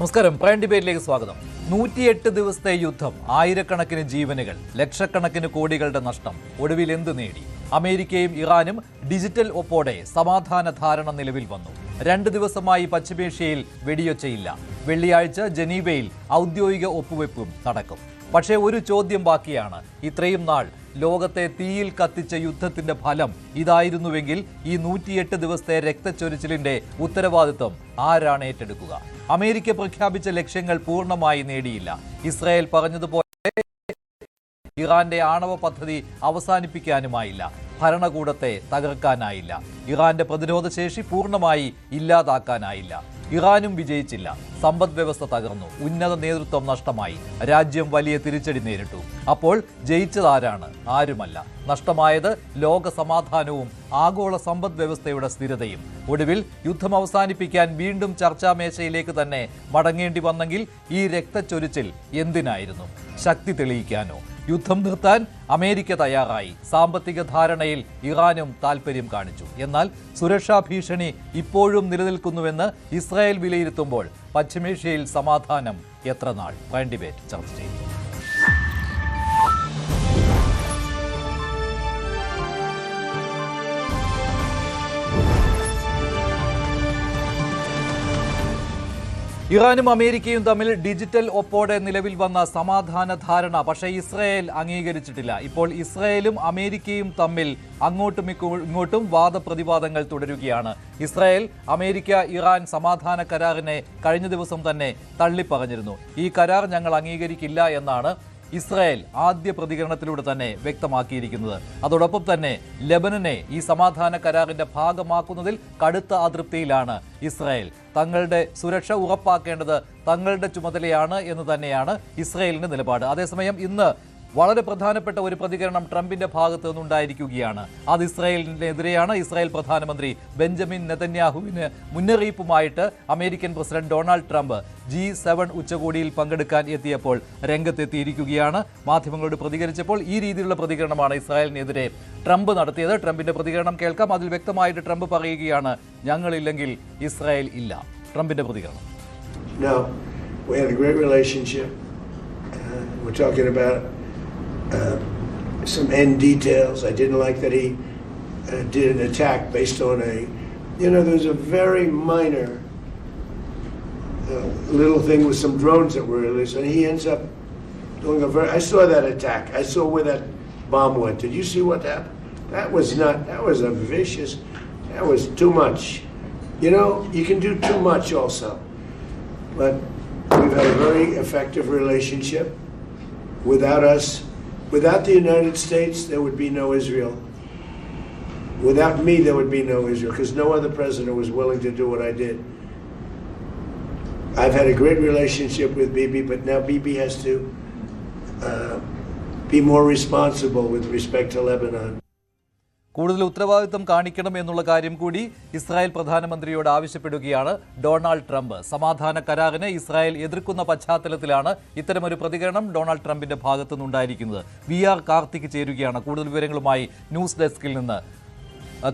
നമസ്കാരം. പ്രൈം ഡിബേറ്റിലേക്ക് സ്വാഗതം. 108 ദിവസത്തെ യുദ്ധം, ആയിരക്കണക്കിന് ജീവനുകൾ, ലക്ഷക്കണക്കിന് കോടികളുടെ നഷ്ടം. ഒടുവിൽ എന്ത് നേടി? അമേരിക്കയും ഇറാനും ഡിജിറ്റൽ ഒപ്പോടെ സമാധാന ധാരണ നിലവിൽ വന്നു. 2 ദിവസമായി പശ്ചിമേഷ്യയിൽ വെടിയൊച്ചയില്ല. വെള്ളിയാഴ്ച ജനീവയിൽ ഔദ്യോഗിക ഒപ്പുവെപ്പും നടക്കും. പക്ഷേ ഒരു ചോദ്യം ബാക്കിയാണ്. ഇത്രയും നാൾ ലോകത്തെ തീയിൽ കത്തിച്ച യുദ്ധത്തിന്റെ ഫലം ഇതായിരുന്നുവെങ്കിൽ ഈ 108 ദിവസത്തെ രക്തച്ചൊരിച്ചിലിന്റെ ഉത്തരവാദിത്വം ആരാണ് ഏറ്റെടുക്കുക? അമേരിക്ക പ്രഖ്യാപിച്ച ലക്ഷ്യങ്ങൾ പൂർണ്ണമായി നേടിയില്ല. ഇസ്രായേൽ പറഞ്ഞതുപോലെ ഇറാന്റെ ആണവ പദ്ധതി അവസാനിപ്പിക്കാനുമായില്ല. ഭരണകൂടത്തെ തകർക്കാനായില്ല. ഇറാന്റെ പ്രതിരോധ ശേഷി പൂർണ്ണമായി ഇല്ലാതാക്കാനായില്ല. ഇറാനും വിജയിച്ചില്ല. സമ്പദ് വ്യവസ്ഥ തകർന്നു. ഉന്നത നേതൃത്വം നഷ്ടമായി. രാജ്യം വലിയ തിരിച്ചടി നേരിട്ടു. അപ്പോൾ ജയിച്ചതാരാണ്? ആരുമല്ല. നഷ്ടമായത് ലോക സമാധാനവും ആഗോള സമ്പദ് വ്യവസ്ഥയുടെ സ്ഥിരതയും. ഒടുവിൽ യുദ്ധം അവസാനിപ്പിക്കാൻ വീണ്ടും ചർച്ചാമേശയിലേക്ക് തന്നെ മടങ്ങേണ്ടി വന്നെങ്കിൽ ഈ രക്തച്ചൊരിച്ചിൽ എന്തിനായിരുന്നു? ശക്തി തെളിയിക്കാനോ? യുദ്ധം നിർത്താൻ അമേരിക്ക തയ്യാറായി. സാമ്പത്തിക ധാരണയിൽ ഇറാനും താൽപര്യം കാണിച്ചു. എന്നാൽ സുരക്ഷാ ഭീഷണി ഇപ്പോഴും നിലനിൽക്കുന്നുവെന്ന് ഇസ്രായേൽ വിലയിരുത്തുമ്പോൾ പശ്ചിമേഷ്യയിൽ സമാധാനം എത്ര നാൾ? പ്രൈം ഡിബേറ്റ് ചർച്ച ചെയ്തു. ഇറാനും അമേരിക്കയും തമ്മിൽ ഡിജിറ്റൽ ഒപ്പോടെ നിലവിൽ വന്ന സമാധാന ധാരണ പക്ഷേ ഇസ്രായേൽ അംഗീകരിച്ചിട്ടില്ല. ഇപ്പോൾ ഇസ്രായേലും അമേരിക്കയും തമ്മിൽ അങ്ങോട്ടും ഇങ്ങോട്ടും വാദപ്രതിവാദങ്ങൾ തുടരുകയാണ്. ഇസ്രായേൽ അമേരിക്ക ഇറാൻ സമാധാന കരാറിനെ കഴിഞ്ഞ ദിവസം തന്നെ തള്ളിപ്പറഞ്ഞിരുന്നു. ഈ കരാർ ഞങ്ങൾ അംഗീകരിക്കില്ല എന്നാണ് ഇസ്രായേൽ ആദ്യ പ്രതികരണത്തിലൂടെ തന്നെ വ്യക്തമാക്കിയിരിക്കുന്നത്. അതോടൊപ്പം തന്നെ ലെബനനെ ഈ സമാധാന കരാറിന്റെ ഭാഗമാക്കുന്നതിൽ കടുത്ത അതൃപ്തിയിലാണ് ഇസ്രായേൽ. തങ്ങളുടെ സുരക്ഷ ഉറപ്പാക്കേണ്ടത് തങ്ങളുടെ ചുമതലയാണ് എന്ന് തന്നെയാണ് ഇസ്രായേലിന്റെ നിലപാട്. അതേസമയം ഇന്ന് വളരെ പ്രധാനപ്പെട്ട ഒരു പ്രതികരണം ട്രംപിന്റെ ഭാഗത്തു നിന്നുണ്ടായിരിക്കുകയാണ്. അത് ഇസ്രായേലിനെതിരെയാണ്. ഇസ്രായേൽ പ്രധാനമന്ത്രി ബെഞ്ചമിൻ നെതന്യാഹുവിന് മുന്നറിയിപ്പുമായിട്ട് American president Donald Trump G7 ഉച്ചകോടിയിൽ പങ്കെടുക്കാൻ എത്തിയപ്പോൾ രംഗത്തെത്തിയിരിക്കുകയാണ്. മാധ്യമങ്ങളോട് പ്രതികരിച്ചപ്പോൾ ഈ രീതിയിലുള്ള പ്രതികരണമാണ് ഇസ്രായേലിനെതിരെ ട്രംപ് നടത്തിയത്. ട്രംപിന്റെ പ്രതികരണം കേൾക്കാം. അതിൽ വ്യക്തമായിട്ട് ട്രംപ് പറയുകയാണ്, ഞങ്ങളില്ലെങ്കിൽ ഇസ്രായേൽ ഇല്ല. ട്രംപിന്റെ പ്രതികരണം. Some end details. I didn't like that he did an attack based on there's a very minor little thing with some drones that were released, and he ends up doing I saw that attack. I saw where that bomb went. Did you see what happened? That was a vicious, that was too much. You can do too much also. But we've had a very effective relationship. Without the United States, there would be no Israel. Without me, there would be no Israel, because no other president was willing to do what I did. I've had a great relationship with Bibi, but now Bibi has to be more responsible with respect to Lebanon. കൂടുതൽ ഉത്തരവാദിത്തം കാണിക്കണം എന്നുള്ള കാര്യം കൂടി Israel പ്രധാനമന്ത്രിയോട് ആവശ്യപ്പെടുകയാണ് Donald Trump. സമാധാന കരാറിനെ Israel എതിർക്കുന്ന പശ്ചാത്തലത്തിലാണ് ഇത്തരമൊരു പ്രതികരണം ഡൊണാൾഡ് ട്രംപിന്റെ ഭാഗത്തു നിന്നുണ്ടായിരിക്കുന്നത്. VR കാർത്തിക് ചേരുകയാണ് കൂടുതൽ വിവരങ്ങളുമായി ന്യൂസ് ഡെസ്കിൽ നിന്ന്.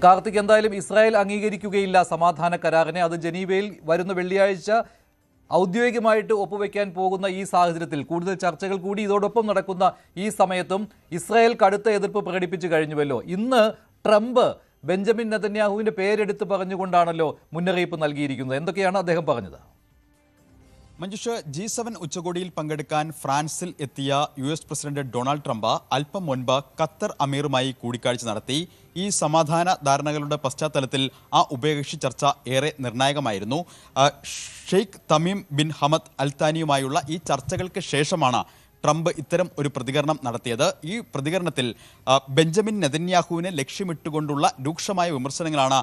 കാർത്തിക്, എന്തായാലും ഇസ്രായേൽ അംഗീകരിക്കുകയില്ല സമാധാന കരാറിനെ. അത് ജനീവയിൽ വരുന്ന വെള്ളിയാഴ്ച ഔദ്യോഗികമായിട്ട് ഒപ്പുവെക്കാൻ പോകുന്ന ഈ സാഹചര്യത്തിൽ കൂടുതൽ ചർച്ചകൾ കൂടി ഇതോടൊപ്പം നടക്കുന്ന ഈ സമയത്തും ഇസ്രായേൽ കടുത്ത എതിർപ്പ് പ്രകടിപ്പിച്ചു കഴിഞ്ഞുവല്ലോ. ഇന്ന് ട്രംപ് ബെഞ്ചമിൻ നെതന്യാഹുവിന്റെ പേരെടുത്ത് പറഞ്ഞുകൊണ്ടാണല്ലോ മുന്നറിയിപ്പ് നൽകിയിരിക്കുന്നത്. എന്തൊക്കെയാണ് അദ്ദേഹം പറഞ്ഞത്? മഞ്ജുഷ്, G7 ഉച്ചകോടിയിൽ പങ്കെടുക്കാൻ ഫ്രാൻസിൽ എത്തിയ US പ്രസിഡന്റ് ഡൊണാൾഡ് ട്രംപ് അല്പം മുൻപ് ഖത്തർ അമീറുമായി കൂടിക്കാഴ്ച നടത്തി. ഈ സമാധാന ധാരണകളുടെ പശ്ചാത്തലത്തിൽ ആ ഉഭയകക്ഷി ചർച്ച ഏറെ നിർണായകമായിരുന്നു. Sheikh Tamim bin Hamad Al താനിയുമായുള്ള ഈ ചർച്ചകൾക്ക് ശേഷമാണ് ട്രംപ് ഇത്തരം ഒരു പ്രതികരണം നടത്തിയത്. ഈ പ്രതികരണത്തിൽ ബെഞ്ചമിൻ നെതന്യാഹുവിനെ ലക്ഷ്യമിട്ടുകൊണ്ടുള്ള രൂക്ഷമായ വിമർശനങ്ങളാണ്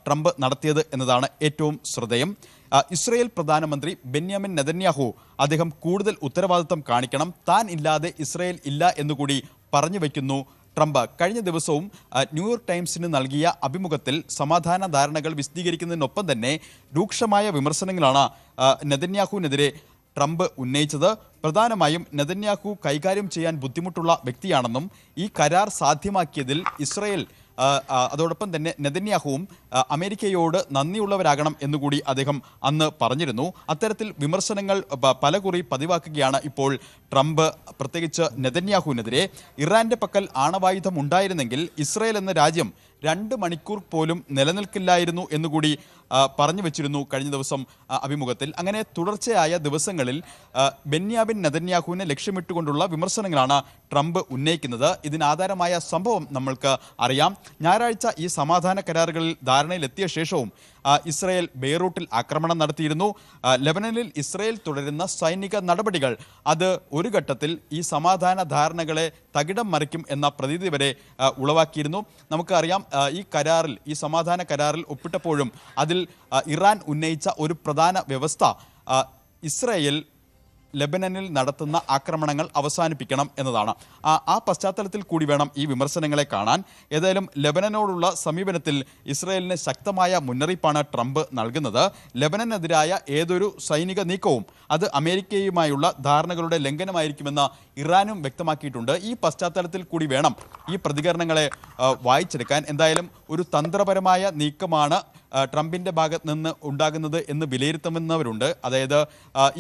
ട്രംപ് നടത്തിയത് എന്നതാണ് ഏറ്റവും ശ്രദ്ധേയം. ഇസ്രായേൽ പ്രധാനമന്ത്രി ബെന്യാമിൻ നെതന്യാഹു അദ്ദേഹം കൂടുതൽ ഉത്തരവാദിത്തം കാണിക്കണം, താൻ ഇല്ലാതെ ഇസ്രായേൽ ഇല്ല എന്നുകൂടി പറഞ്ഞു വയ്ക്കുന്നു ട്രംപ്. കഴിഞ്ഞ ദിവസവും ന്യൂയോർക്ക് ടൈംസിന് നൽകിയ അഭിമുഖത്തിൽ സമാധാന ധാരണകൾ വിശദീകരിക്കുന്നതിനൊപ്പം തന്നെ രൂക്ഷമായ വിമർശനങ്ങളാണ് നെതന്യാഹുവിനെതിരെ ട്രംപ് ഉന്നയിച്ചത്. പ്രധാനമായും നെതന്യാഹു കൈകാര്യം ചെയ്യാൻ ബുദ്ധിമുട്ടുള്ള വ്യക്തിയാണെന്നും ഈ കരാർ സാധ്യമാക്കിയതിൽ ഇസ്രായേൽ അതോടൊപ്പം തന്നെ നെതന്യാഹുവും അമേരിക്കയോട് നന്ദിയുള്ളവരാകണം എന്നുകൂടി അദ്ദേഹം അന്ന് പറഞ്ഞിരുന്നു. അത്തരത്തിൽ വിമർശനങ്ങൾ പലകുറി പതിവാക്കുകയാണ് ഇപ്പോൾ ട്രംപ്, പ്രത്യേകിച്ച് നെതന്യാഹുവിനെതിരെ. ഇറാന്റെ പക്കൽ ആണവായുധം ഉണ്ടായിരുന്നെങ്കിൽ ഇസ്രയേൽ എന്ന രാജ്യം 2 മണിക്കൂർ പോലും നിലനിൽക്കില്ലായിരുന്നു എന്നുകൂടി പറഞ്ഞു വെച്ചിരുന്നു കഴിഞ്ഞ ദിവസം അഭിമുഖത്തിൽ. അങ്ങനെ തുടർച്ചയായ ദിവസങ്ങളിൽ ബെന്യാമിൻ നെതന്യാഹുവിനെ ലക്ഷ്യമിട്ടുകൊണ്ടുള്ള വിമർശനങ്ങളാണ് ട്രംപ് ഉന്നയിക്കുന്നത്. ഇതിനാധാരമായ സംഭവം നമ്മൾക്ക് അറിയാം. ഞായറാഴ്ച ഈ സമാധാന കരാറുകളിൽ ധാരണയിലെത്തിയ ശേഷവും ഇസ്രയേൽ ബെയ്റൂട്ടിൽ ആക്രമണം നടത്തിയിരുന്നു. ലെബനനിൽ ഇസ്രയേൽ തുടരുന്ന സൈനിക നടപടികൾ അത് ഒരു ഘട്ടത്തിൽ ഈ സമാധാന ധാരണകളെ തകിടം മറിക്കും എന്ന പ്രതീതി വരെ ഉളവാക്കിയിരുന്നു. നമുക്കറിയാം, ഈ സമാധാന കരാറിൽ ഒപ്പിട്ടപ്പോഴും അതിൽ ഇറാൻ ഉന്നയിച്ച ഒരു പ്രധാന വ്യവസ്ഥ ഇസ്രയേൽ ലെബനനിൽ നടത്തുന്ന ആക്രമണങ്ങൾ അവസാനിപ്പിക്കണം എന്നതാണ്. ആ പശ്ചാത്തലത്തിൽ കൂടി വേണം ഈ വിമർശനങ്ങളെ കാണാൻ. ഏതായാലും ലെബനനോടുള്ള സമീപനത്തിൽ ഇസ്രയേലിന് ശക്തമായ മുന്നറിയിപ്പാണ് ട്രംപ് നൽകുന്നത്. ലെബനനെതിരായ ഏതൊരു സൈനിക നീക്കവും അത് അമേരിക്കയുമായുള്ള ധാരണകളുടെ ലംഘനമായിരിക്കുമെന്ന് ഇറാനും വ്യക്തമാക്കിയിട്ടുണ്ട്. ഈ പശ്ചാത്തലത്തിൽ കൂടി വേണം ഈ പ്രതികരണങ്ങളെ വായിച്ചെടുക്കാൻ. എന്തായാലും ഒരു തന്ത്രപരമായ നീക്കമാണ് ട്രംപിൻ്റെ ഭാഗത്ത് നിന്ന് ഉണ്ടാകുന്നത് എന്ന് വിലയിരുത്തുന്നവരുണ്ട്. അതായത്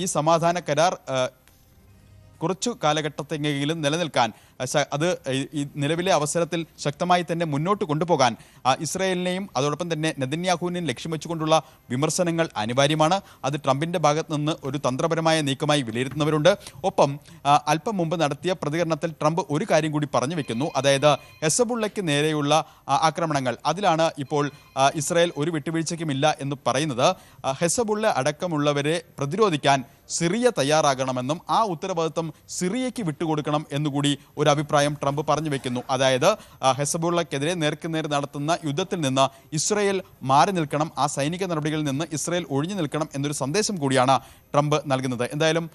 ഈ സമാധാന കരാർ കുറച്ചു കാലഘട്ടത്തെങ്കിലും നിലനിൽക്കാൻ, അത് ഈ നിലവിലെ അവസരത്തിൽ ശക്തമായി തന്നെ മുന്നോട്ട് കൊണ്ടുപോകാൻ ഇസ്രയേലിനെയും അതോടൊപ്പം തന്നെ നെതന്യാഹുവിനെയും ലക്ഷ്യം വെച്ചുകൊണ്ടുള്ള വിമർശനങ്ങൾ അനിവാര്യമാണ്. അത് ട്രംപിൻ്റെ ഭാഗത്ത് നിന്ന് ഒരു തന്ത്രപരമായ നീക്കമായി വിലയിരുത്തുന്നവരുണ്ട്. ഒപ്പം അല്പം മുമ്പ് നടത്തിയ പ്രതികരണത്തിൽ ട്രംപ് ഒരു കാര്യം കൂടി പറഞ്ഞു വെക്കുന്നു. അതായത് ഹെസബുള്ളയ്ക്ക് നേരെയുള്ള ആക്രമണങ്ങൾ, അതിലാണ് ഇപ്പോൾ ഇസ്രയേൽ ഒരു വിട്ടുവീഴ്ചയ്ക്കുമില്ല എന്ന് പറയുന്നത്. ഹെസബുള്ള അടക്കമുള്ളവരെ പ്രതിരോധിക്കാൻ സിറിയ തയ്യാറാകണമെന്നും ആ ഉത്തരവാദിത്വം സിറിയയ്ക്ക് വിട്ടുകൊടുക്കണം എന്നുകൂടി ഒരു അഭിപ്രായം ട്രംപ് പറഞ്ഞു വെക്കുന്നു. അതായത് ഹെസബുള്ളക്കെതിരെ നേർക്കുനേർ നടത്തുന്ന യുദ്ധത്തിൽ നിന്ന് ഇസ്രയേൽ മാറി നിൽക്കണം, ആ സൈനിക നടപടികളിൽ നിന്ന് ഇസ്രയേൽ ഒഴിഞ്ഞു നിൽക്കണം എന്നൊരു സന്ദേശം കൂടിയാണ് ട്രംപ് നൽകുന്നത്. എന്തായാലും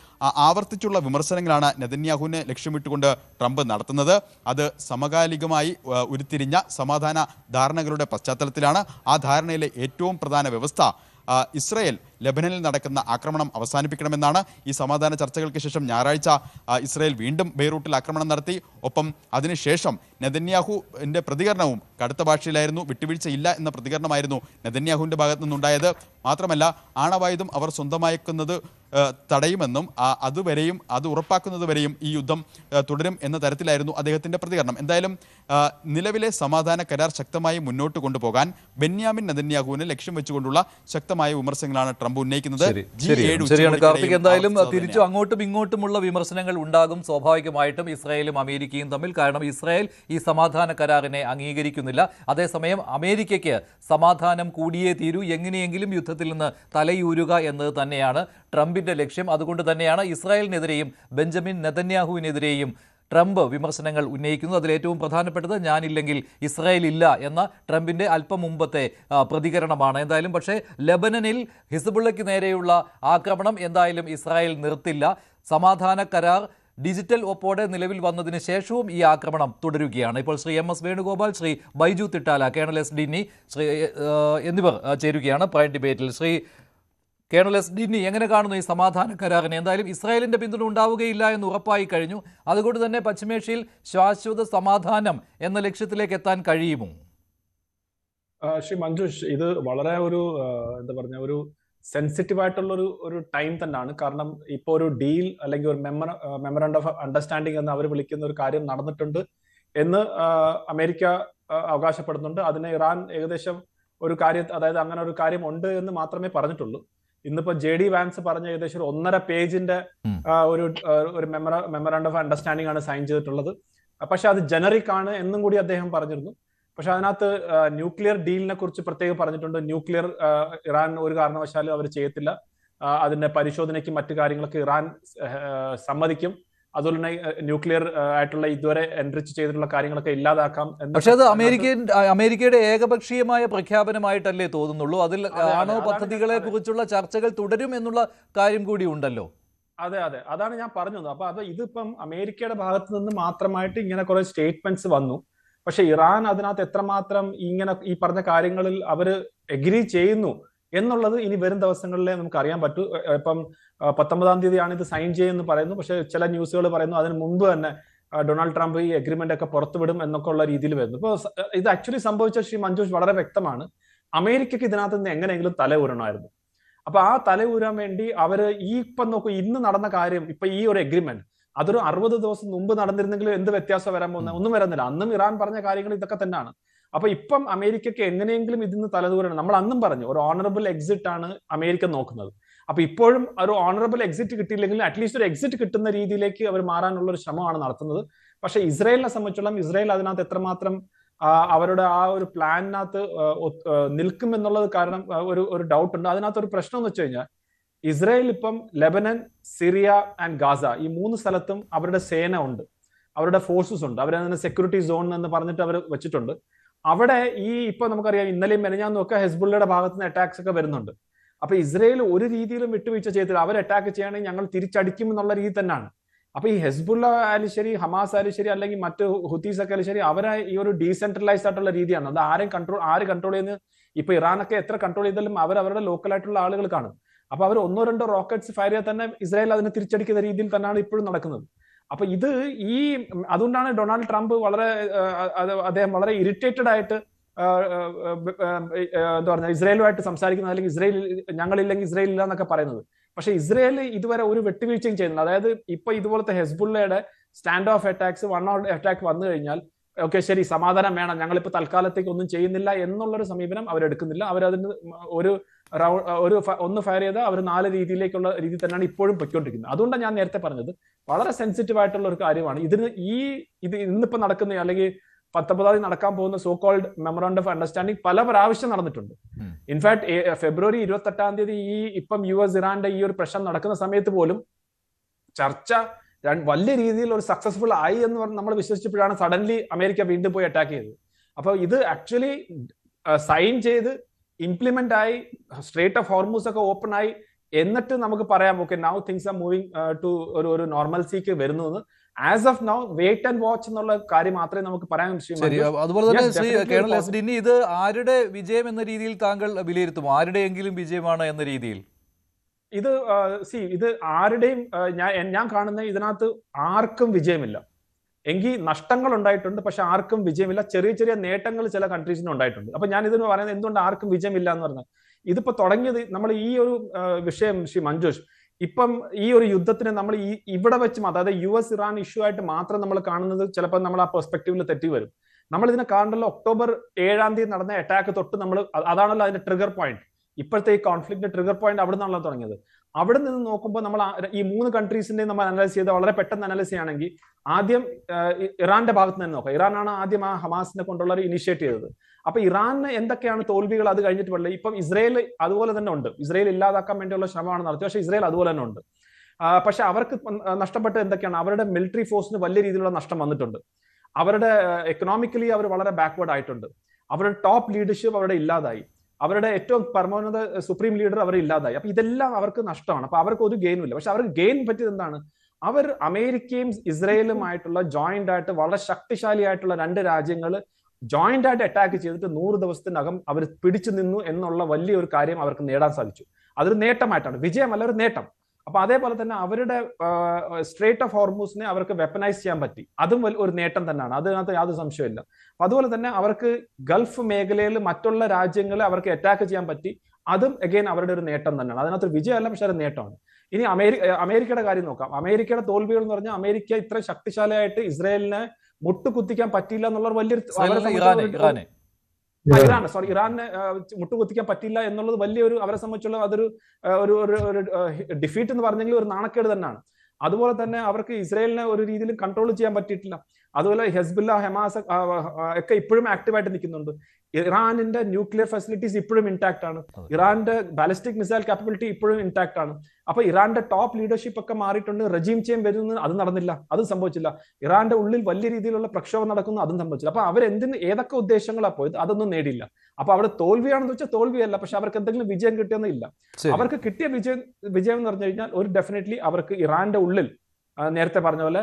ആവർത്തിച്ചുള്ള വിമർശനങ്ങളാണ് നെതന്യാഹുവിനെ ലക്ഷ്യമിട്ടുകൊണ്ട് ട്രംപ് നടത്തുന്നത്. അത് സമകാലികമായി ഉരുത്തിരിഞ്ഞ സമാധാന ധാരണകളുടെ പശ്ചാത്തലത്തിലാണ്. ആ ധാരണയിലെ ഏറ്റവും പ്രധാന വ്യവസ്ഥ ഇസ്രയേൽ ലെബനനിൽ നടക്കുന്ന ആക്രമണം അവസാനിപ്പിക്കണമെന്നാണ്. ഈ സമാധാന ചർച്ചകൾക്ക് ശേഷം ഞായറാഴ്ച ഇസ്രയേൽ വീണ്ടും ബെയ്റൂട്ടിൽ ആക്രമണം നടത്തി. ഒപ്പം അതിനുശേഷം നെതന്യാഹുവിൻ്റെ പ്രതികരണവും കടുത്ത ഭാഷയിലായിരുന്നു. വിട്ടുവീഴ്ചയില്ല എന്ന പ്രതികരണമായിരുന്നു നെതന്യാഹുവിൻ്റെ ഭാഗത്തു നിന്നുണ്ടായത്. മാത്രമല്ല, ആണവായുധം അവർ സ്വന്തമാക്കുന്നത് തടയുമെന്നും അതുവരെയും അത് ഉറപ്പാക്കുന്നതുവരെയും ഈ യുദ്ധം തുടരും എന്ന തരത്തിലായിരുന്നു അദ്ദേഹത്തിൻ്റെ പ്രതികരണം. എന്തായാലും നിലവിലെ സമാധാന കരാർ ശക്തമായി മുന്നോട്ട് കൊണ്ടുപോകാൻ ബെന്യാമിൻ നെതന്യാഹുവിനെ ലക്ഷ്യം വെച്ചുകൊണ്ടുള്ള ശക്തമായ വിമർശനങ്ങളാണ് ട്രംപ് ഉന്നയിക്കുന്നത്. ശരിയാണ് കാർത്തിക്. എന്തായാലും തിരിച്ചു അങ്ങോട്ടും ഇങ്ങോട്ടുമുള്ള വിമർശനങ്ങൾ ഉണ്ടാകും സ്വാഭാവികമായിട്ടും, ഇസ്രായേലും അമേരിക്കയും തമ്മിൽ. കാരണം ഇസ്രായേൽ ഈ സമാധാന കരാറിനെ അംഗീകരിക്കുന്നില്ല. അതേസമയം അമേരിക്കയ്ക്ക് സമാധാനം കൂടിയേ തീരൂ, എങ്ങനെയെങ്കിലും യുദ്ധത്തിൽ നിന്ന് തലയൂരുക എന്നത് തന്നെയാണ് ട്രംപിന്റെ ലക്ഷ്യം. അതുകൊണ്ട് തന്നെയാണ് ഇസ്രായേലിനെതിരെയും ബെഞ്ചമിൻ നെതന്യാഹുവിനെതിരെയും ട്രംപ് വിമർശനങ്ങൾ ഉന്നയിക്കുന്നത്. അതിലേറ്റവും പ്രധാനപ്പെട്ടത് ഞാനില്ലെങ്കിൽ ഇസ്രായേൽ ഇല്ല എന്ന ട്രംപിൻ്റെ അല്പം മുമ്പത്തെ പ്രതികരണമാണ്. എന്തായാലും പക്ഷേ ലെബനനിൽ ഹിസ്ബുള്ളയ്ക്ക് നേരെയുള്ള ആക്രമണം എന്തായാലും ഇസ്രായേൽ നിർത്തില്ല. സമാധാന കരാർ ഡിജിറ്റൽ ഒപ്പോടെ നിലവിൽ വന്നതിന് ശേഷവും ഈ ആക്രമണം തുടരുകയാണ്. ഇപ്പോൾ Shri M S Venugopal, Shri Baiju Thittala, colonel S Dinny എന്നിവർ ചേരുകയാണ് പ്രൈം ഡിബേറ്റിൽ. ശ്രീ കേണൽ എസ് ഡിന്നി, എങ്ങനെ കാണുന്നു ഈ സമാധാന കരാറിനെ? എന്തായാലും ഇസ്രായേലിന്റെ പിന്തുണ ഉണ്ടാവുകയില്ല എന്ന് ഉറപ്പായി കഴിഞ്ഞു. അതുകൊണ്ട് തന്നെ പശ്ചിമേഷ്യയിൽ ശാശ്വത സമാധാനം എന്ന ലക്ഷ്യത്തിലേക്ക് എത്താൻ കഴിയുമോ? ശ്രീ മഞ്ജുഷ്, ഇത് വളരെ ഒരു സെൻസിറ്റീവ് ആയിട്ടുള്ള ഒരു ടൈം തന്നെയാണ്. കാരണം ഇപ്പോൾ ഒരു ഡീൽ അല്ലെങ്കിൽ ഒരു മെമ്മറണ്ടം ഓഫ് അണ്ടർസ്റ്റാൻഡിംഗ് എന്ന് അവർ വിളിക്കുന്ന ഒരു കാര്യം നടന്നിട്ടുണ്ട് എന്ന് അമേരിക്ക അവകാശപ്പെടുന്നുണ്ട്. അതിന് ഇറാൻ ഏകദേശം ഒരു കാര്യം, അതായത് അങ്ങനെ ഒരു കാര്യം ഉണ്ട് എന്ന് മാത്രമേ പറഞ്ഞിട്ടുള്ളൂ. ഇന്നിപ്പോ JD വാൻസ് പറഞ്ഞ ഏകദേശം 1.5 പേജിന്റെ ഒരു മെമ്മറണ്ടം ഓഫ് അണ്ടർസ്റ്റാൻഡിംഗ് ആണ് സൈൻ ചെയ്തിട്ടുള്ളത്. പക്ഷെ അത് ജനറിക് ആണ് എന്നും കൂടി അദ്ദേഹം പറഞ്ഞിരുന്നു. പക്ഷെ അതിനകത്ത് ന്യൂക്ലിയർ ഡീലിനെ കുറിച്ച് പ്രത്യേകം പറഞ്ഞിട്ടുണ്ട്. ന്യൂക്ലിയർ ഇറാൻ ഒരു കാരണവശാലും അവർ ചെയ്യത്തില്ല. അതിന്റെ പരിശോധനയ്ക്കും മറ്റു കാര്യങ്ങളൊക്കെ ഇറാൻ സമ്മതിക്കും. അതുപോലെ തന്നെ ന്യൂക്ലിയർ ആയിട്ടുള്ള ഇതുവരെ എൻറിച്ച് ചെയ്തിട്ടുള്ള കാര്യങ്ങളൊക്കെ ഇല്ലാതാക്കാം. പക്ഷെ അത് അമേരിക്കയുടെ ഏകപക്ഷീയമായ പ്രഖ്യാപനമായിട്ടല്ലേ തോന്നുന്നുള്ളൂ? അതിൽ ആണവ പദ്ധതികളെ കുറിച്ചുള്ള ചർച്ചകൾ തുടരും എന്നുള്ള കാര്യം കൂടി ഉണ്ടല്ലോ. അതെ, അതാണ് ഞാൻ പറഞ്ഞത്. അപ്പൊ ഇതിപ്പം അമേരിക്കയുടെ ഭാഗത്ത് നിന്ന് മാത്രമായിട്ട് ഇങ്ങനെ കുറെ സ്റ്റേറ്റ്മെന്റ്സ് വന്നു. പക്ഷെ ഇറാൻ അതിനകത്ത് എത്രമാത്രം ഇങ്ങനെ ഈ പറഞ്ഞ കാര്യങ്ങളിൽ അവർ എഗ്രി ചെയ്യുന്നു എന്നുള്ളത് ഇനി വരും ദിവസങ്ങളിലേ നമുക്ക് അറിയാൻ പറ്റൂ. ഇപ്പം 19-ാം തീയതിയാണ് ഇത് സൈൻ ചെയ്യുമെന്ന് പറയുന്നു. പക്ഷെ ചില ന്യൂസുകൾ പറയുന്നു അതിന് മുമ്പ് തന്നെ ഡൊണാൾഡ് ട്രംപ് ഈ അഗ്രിമെന്റ് ഒക്കെ പുറത്തുവിടും എന്നൊക്കെ ഉള്ള രീതിയിൽ വരുന്നു. ഇപ്പോൾ ഇത് ആക്ച്വലി സംഭവിച്ച ശ്രീ മഞ്ജുഷ് വളരെ വ്യക്തമാണ്. അമേരിക്കക്ക് ഇതിനകത്ത് നിന്ന് എങ്ങനെയെങ്കിലും തല ഊരണമായിരുന്നു. അപ്പൊ ആ തല ഊരാൻ വേണ്ടി അവര് ഇപ്പം നോക്കൂ, ഇന്ന് നടന്ന കാര്യം, ഇപ്പൊ ഈ ഒരു അഗ്രിമെന്റ് അതൊരു 60 ദിവസം മുമ്പ് നടന്നിരുന്നെങ്കിൽ എന്ത് വ്യത്യാസം വരാൻ പോകുന്നത്? ഒന്നും വരുന്നില്ല. അന്നും ഇറാൻ പറഞ്ഞ കാര്യങ്ങൾ ഇതൊക്കെ തന്നെയാണ്. അപ്പൊ ഇപ്പം അമേരിക്കക്ക് എങ്ങനെയെങ്കിലും ഇതിന്ന് തലദൂരണം. നമ്മൾ അന്നും പറഞ്ഞു ഒരു ഓണറബിൾ എക്സിറ്റ് ആണ് അമേരിക്ക നോക്കുന്നത്. അപ്പൊ ഇപ്പോഴും ഒരു ഓണറബിൾ എക്സിറ്റ് കിട്ടിയില്ലെങ്കിൽ അറ്റ്ലീസ്റ്റ് ഒരു എക്സിറ്റ് കിട്ടുന്ന രീതിയിലേക്ക് അവർ മാറാനുള്ള ഒരു ശ്രമമാണ് നടത്തുന്നത്. പക്ഷെ ഇസ്രായേലിനെ സംബന്ധിച്ചോളം ഇസ്രായേൽ അതിനകത്ത് എത്രമാത്രം അവരുടെ ആ ഒരു പ്ലാനിനകത്ത് നിൽക്കും എന്നുള്ളത് കാരണം ഒരു ഡൗട്ട് ഉണ്ട്. അതിനകത്ത് ഒരു പ്രശ്നം എന്ന് വെച്ച് കഴിഞ്ഞാൽ ഇസ്രായേൽ ഇപ്പം ലെബനൻ, സിറിയ ആൻഡ് ഗാസ ഈ 3 സ്ഥലത്തും അവരുടെ സേന ഉണ്ട്, അവരുടെ ഫോഴ്സസ് ഉണ്ട്. അവരതിനെ സെക്യൂരിറ്റി സോൺ എന്ന് പറഞ്ഞിട്ട് അവർ വെച്ചിട്ടുണ്ട്. അവിടെ ഇപ്പൊ നമുക്കറിയാം ഇന്നലെയും മെനഞ്ഞാന്നും ഒക്കെ ഹെസ്ബുള്ളയുടെ ഭാഗത്ത് നിന്ന് അറ്റാക്സ് ഒക്കെ വരുന്നുണ്ട്. അപ്പൊ ഇസ്രായേൽ ഒരു രീതിയിലും വിട്ടുവീഴ്ച ചെയ്തില്ല. അവർ അറ്റാക്ക് ചെയ്യുകയാണെങ്കിൽ ഞങ്ങൾ തിരിച്ചടിക്കും എന്നുള്ള രീതി തന്നെയാണ്. അപ്പൊ ഈ ഹെസ്ബുള്ള ആയാലും ശരി, ഹമാസ് ആയാലും ശരി, അല്ലെങ്കിൽ മറ്റ് ഹുത്തീസ് ഒക്കെ ആയാലും ശരി, അവരെ ഈ ഒരു ഡീസെൻട്രലൈസ്ഡ് ആയിട്ടുള്ള രീതിയാണ്. അത് ആര് കൺട്രോൾ ചെയ്യുന്നത്? ഇപ്പൊ ഇറാനൊക്കെ എത്ര കൺട്രോൾ ചെയ്താലും അവരുടെ ലോക്കലായിട്ടുള്ള ആളുകൾ കാണും. അപ്പൊ അവർ 1-2 റോക്കറ്റ്സ് ഫയർ ചെയ്താൽ തന്നെ ഇസ്രായേൽ അതിനെ തിരിച്ചടിക്കുന്ന രീതിയിൽ തന്നെയാണ് ഇപ്പോഴും നടക്കുന്നത്. അപ്പൊ അതുകൊണ്ടാണ് ഡൊണാൾഡ് ട്രംപ് അദ്ദേഹം വളരെ ഇറിറ്റേറ്റഡ് ആയിട്ട് എന്താ പറഞ്ഞാൽ ഇസ്രായേലുമായിട്ട് സംസാരിക്കുന്നത്, അല്ലെങ്കിൽ ഞങ്ങളില്ലെങ്കിൽ ഇസ്രായേൽ ഇല്ല എന്നൊക്കെ പറയുന്നത്. പക്ഷെ ഇസ്രായേൽ ഇതുവരെ ഒരു വെട്ടുവീഴ്ചയും ചെയ്യുന്നില്ല. അതായത് ഇപ്പൊ ഇതുപോലത്തെ ഹെസ്ബുള്ളയുടെ stand off attacks, 1 hour attack വന്നു കഴിഞ്ഞാൽ ഓക്കെ ശരി സമാധാനം വേണം, ഞങ്ങളിപ്പോ തൽക്കാലത്തേക്ക് ഒന്നും ചെയ്യുന്നില്ല എന്നുള്ളൊരു സമീപനം അവരെടുക്കുന്നില്ല. അവരതിന് ഒന്ന് ഫയർ ചെയ്താൽ അവർ 4 രീതിയിലേക്കുള്ള രീതി തന്നെയാണ് ഇപ്പോഴും പൊയ്ക്കൊണ്ടിരിക്കുന്നത്. അതുകൊണ്ടാണ് ഞാൻ നേരത്തെ പറഞ്ഞത് വളരെ സെൻസിറ്റീവ് ആയിട്ടുള്ള ഒരു കാര്യമാണ്. ഇത് ഇന്നിപ്പോ നടക്കുന്ന അല്ലെങ്കിൽ 19 നടക്കാൻ പോകുന്ന so called memorandum of understanding പല പ്രാവശ്യം നടന്നിട്ടുണ്ട്. ഇൻഫാക്ട് ഫെബ്രുവരി 28 ഇപ്പം US ഇറാന്റെ ഈ ഒരു പ്രശ്നം നടക്കുന്ന സമയത്ത് പോലും ചർച്ച വലിയ രീതിയിൽ ഒരു സക്സസ്ഫുൾ ആയി എന്ന് പറഞ്ഞ് നമ്മൾ വിശ്വസിച്ചപ്പോഴാണ് സഡൻലി അമേരിക്ക വീണ്ടും പോയി അറ്റാക്ക് ചെയ്തത്. അപ്പൊ ഇത് ആക്ച്വലി സൈൻ ചെയ്ത് ഇംപ്ലിമെന്റ് ആയി സ്ട്രേറ്റ് ഓഫ് ഹോർമൂസ് ഒക്കെ ഓപ്പൺ ആയി എന്നിട്ട് നമുക്ക് പറയാം okay now things are moving to ഒരു നോർമൽസിക്ക് വരുന്നു. As of now wait and watch എന്നുള്ള കാര്യം മാത്രമേ നമുക്ക് പറയാൻ. അതുപോലെ തന്നെ ശ്രീ കേണൽ എസ്ഡിനി, ഇത് ആരുടെ വിജയം എന്ന രീതിയിൽ താങ്കൾ വിലയിരുത്തും? ആരുടെയെങ്കിലും വിജയമാണ് എന്ന രീതിയിൽ? ഇത് ആരുടെയും ഞാൻ കാണുന്ന ഇതിനകത്ത് ആർക്കും വിജയമില്ല. എങ്കിൽ നഷ്ടങ്ങൾ ഉണ്ടായിട്ടുണ്ട്, പക്ഷെ ആർക്കും വിജയമില്ല. ചെറിയ ചെറിയ നേട്ടങ്ങൾ ചില കൺട്രീസിന് ഉണ്ടായിട്ടുണ്ട്. അപ്പൊ ഞാൻ ഇതിന് പറയുന്നത് എന്തുകൊണ്ട് ആർക്കും വിജയമില്ല എന്ന് പറഞ്ഞാൽ ഇതിപ്പോ തുടങ്ങിയത് നമ്മൾ ഈ ഒരു വിഷയം ശ്രീ മഞ്ജുഷ്, ഇപ്പം ഈ ഒരു യുദ്ധത്തിന് നമ്മൾ ഇവിടെ വെച്ച് അതായത് US ഇറാൻ ഇഷ്യൂ ആയിട്ട് മാത്രം നമ്മൾ കാണുന്നത് ചിലപ്പോൾ നമ്മൾ ആ പെർസ്പെക്റ്റീവിൽ തെറ്റി വരും. നമ്മൾ ഇതിനെ കാണണ്ടല്ലോ ഒക്ടോബർ 7 നടന്ന അറ്റാക്ക് തൊട്ട് നമ്മൾ അതാണല്ലോ അതിന്റെ ട്രിഗർ പോയിന്റ്. ഇപ്പോഴത്തെ ഈ കോൺഫ്ലിക്റ്റിന്റെ ട്രിഗർ പോയിന്റ് അവിടെ നിന്നാണല്ലോ തുടങ്ങിയത്. അവിടെ നിന്ന് നോക്കുമ്പോൾ നമ്മൾ ഈ 3 കൺട്രീസിന്റെ നമ്മൾ അനലൈസ് ചെയ്ത് വളരെ പെട്ടെന്ന് അനലൈസ് ചെയ്യുകയാണെങ്കിൽ ആദ്യം ഇറാന്റെ ഭാഗത്ത് നിന്ന് നോക്കാം. ഇറാനാണ് ആദ്യം ആ ഹമാസിനെ കൊണ്ടുള്ള ഇനിഷ്യേറ്റ് ചെയ്തത്. അപ്പൊ ഇറാന് എന്തൊക്കെയാണ് തോൽവികൾ അത് കഴിഞ്ഞിട്ട് പറ്റില്ല. ഇപ്പം ഇസ്രായേൽ അതുപോലെ തന്നെ ഉണ്ട്. ഇസ്രായേൽ ഇല്ലാതാക്കാൻ വേണ്ടിയുള്ള ശ്രമമാണ് നടത്തിയത്. പക്ഷെ ഇസ്രായേൽ അതുപോലെ തന്നെ ഉണ്ട്. പക്ഷെ അവർക്ക് നഷ്ടപ്പെട്ടത് എന്തൊക്കെയാണ്? അവരുടെ മിലിറ്ററി ഫോഴ്സിന് വലിയ രീതിയിലുള്ള നഷ്ടം വന്നിട്ടുണ്ട്. അവരുടെ എക്കണോമിക്കലി അവർ വളരെ ബാക്ക്വേർഡ് ആയിട്ടുണ്ട്. അവരുടെ ടോപ്പ് ലീഡർഷിപ്പ് അവരുടെ ഇല്ലാതായി. അവരുടെ ഏറ്റവും പരമോന്നത സുപ്രീം ലീഡർ അവർ ഇല്ലാതായി. അപ്പൊ ഇതെല്ലാം അവർക്ക് നഷ്ടമാണ്. അപ്പൊ അവർക്ക് ഒരു ഗെയിനും ഇല്ല. പക്ഷെ അവർക്ക് ഗെയിൻ പറ്റിയത് എന്താണ്? അവർ അമേരിക്കയും ഇസ്രായേലുമായിട്ടുള്ള ജോയിന്റ് ആയിട്ട് വളരെ ശക്തിശാലിയായിട്ടുള്ള 2 രാജ്യങ്ങൾ ജോയിന്റ് ആയിട്ട് അറ്റാക്ക് ചെയ്തിട്ട് 100 ദിവസത്തിനകം അവർ പിടിച്ചു നിന്നു എന്നുള്ള വലിയൊരു കാര്യം അവർക്ക് നേടാൻ സാധിച്ചു. അതൊരു നേട്ടമായിട്ടാണ്, വിജയമല്ല, ഒരു നേട്ടം. അപ്പൊ അതേപോലെ തന്നെ അവരുടെ സ്ട്രേറ്റ് ഓഫ് ഹോർമൂസിനെ അവർക്ക് വെപ്പനൈസ് ചെയ്യാൻ പറ്റി. അതും ഒരു നേട്ടം തന്നെയാണ്, അതിനകത്ത് യാതൊരു സംശയമില്ല. അപ്പൊ അതുപോലെ തന്നെ അവർക്ക് ഗൾഫ് മേഖലയിൽ മറ്റുള്ള രാജ്യങ്ങളെ അവർക്ക് അറ്റാക്ക് ചെയ്യാൻ പറ്റി. അതും അഗൈൻ അവരുടെ ഒരു നേട്ടം തന്നെയാണ്. അതിനകത്ത് വിജയമല്ല, പക്ഷെ അത് നേട്ടമാണ്. ഇനി അമേരിക്കയുടെ കാര്യം നോക്കാം. അമേരിക്കയുടെ തോൽവികൾ എന്ന് പറഞ്ഞാൽ അമേരിക്ക ഇത്ര ശക്തിശാലിയായിട്ട് ഇസ്രായേലിനെ മുട്ടുകുത്തിക്കാൻ പറ്റിയില്ല എന്നുള്ള വലിയൊരു ഇറാനെ മുട്ടുകുത്തിക്കാൻ പറ്റില്ല എന്നുള്ളത് വലിയൊരു അവരെ സംബന്ധിച്ചുള്ള അതൊരു ഡിഫീറ്റ് എന്ന് പറഞ്ഞെങ്കിൽ ഒരു നാണക്കേട് തന്നെയാണ്. അതുപോലെ തന്നെ അവർക്ക് ഇസ്രായേലിനെ ഒരു രീതിയിലും കൺട്രോൾ ചെയ്യാൻ പറ്റിയിട്ടില്ല. അതുപോലെ ഹെസ്ബുല്ല, ഹമാസ് ഒക്കെ ഇപ്പോഴും ആക്റ്റീവായിട്ട് നിൽക്കുന്നുണ്ട്. ഇറാനിന്റെ ന്യൂക്ലിയർ ഫെസിലിറ്റീസ് ഇപ്പോഴും ഇൻടാക്ട് ആണ്. ഇറാന്റെ ബാലിസ്റ്റിക് മിസൈൽ കാപ്പബിലിറ്റി ഇപ്പോഴും ഇൻടാക്ട് ആണ്. അപ്പൊ ഇറാന്റെ ടോപ്പ് ലീഡർഷിപ്പ് ഒക്കെ മാറിയിട്ടുണ്ട്. റെജീം ചേഞ്ച് വരുന്നത് അത് നടന്നില്ല, അതും സംഭവിച്ചില്ല. ഇറാന്റെ ഉള്ളിൽ വലിയ രീതിയിലുള്ള പ്രക്ഷോഭം നടക്കുന്നു, അതും സംഭവിച്ചില്ല. അപ്പൊ ഏതൊക്കെ ഉദ്ദേശങ്ങളാണ് പോയത് അതൊന്നും നേടിയില്ല. അപ്പൊ അവിടെ തോൽവിയാണെന്ന് വെച്ചാൽ തോൽവിയല്ല, പക്ഷെ അവർക്ക് എന്തെങ്കിലും വിജയം കിട്ടിയെന്ന് ഇല്ല. അവർക്ക് കിട്ടിയ വിജയം എന്ന് പറഞ്ഞു കഴിഞ്ഞാൽ ഒരു ഡെഫിനറ്റ്ലി അവർക്ക് ഇറാന്റെ ഉള്ളിൽ നേരത്തെ പറഞ്ഞ പോലെ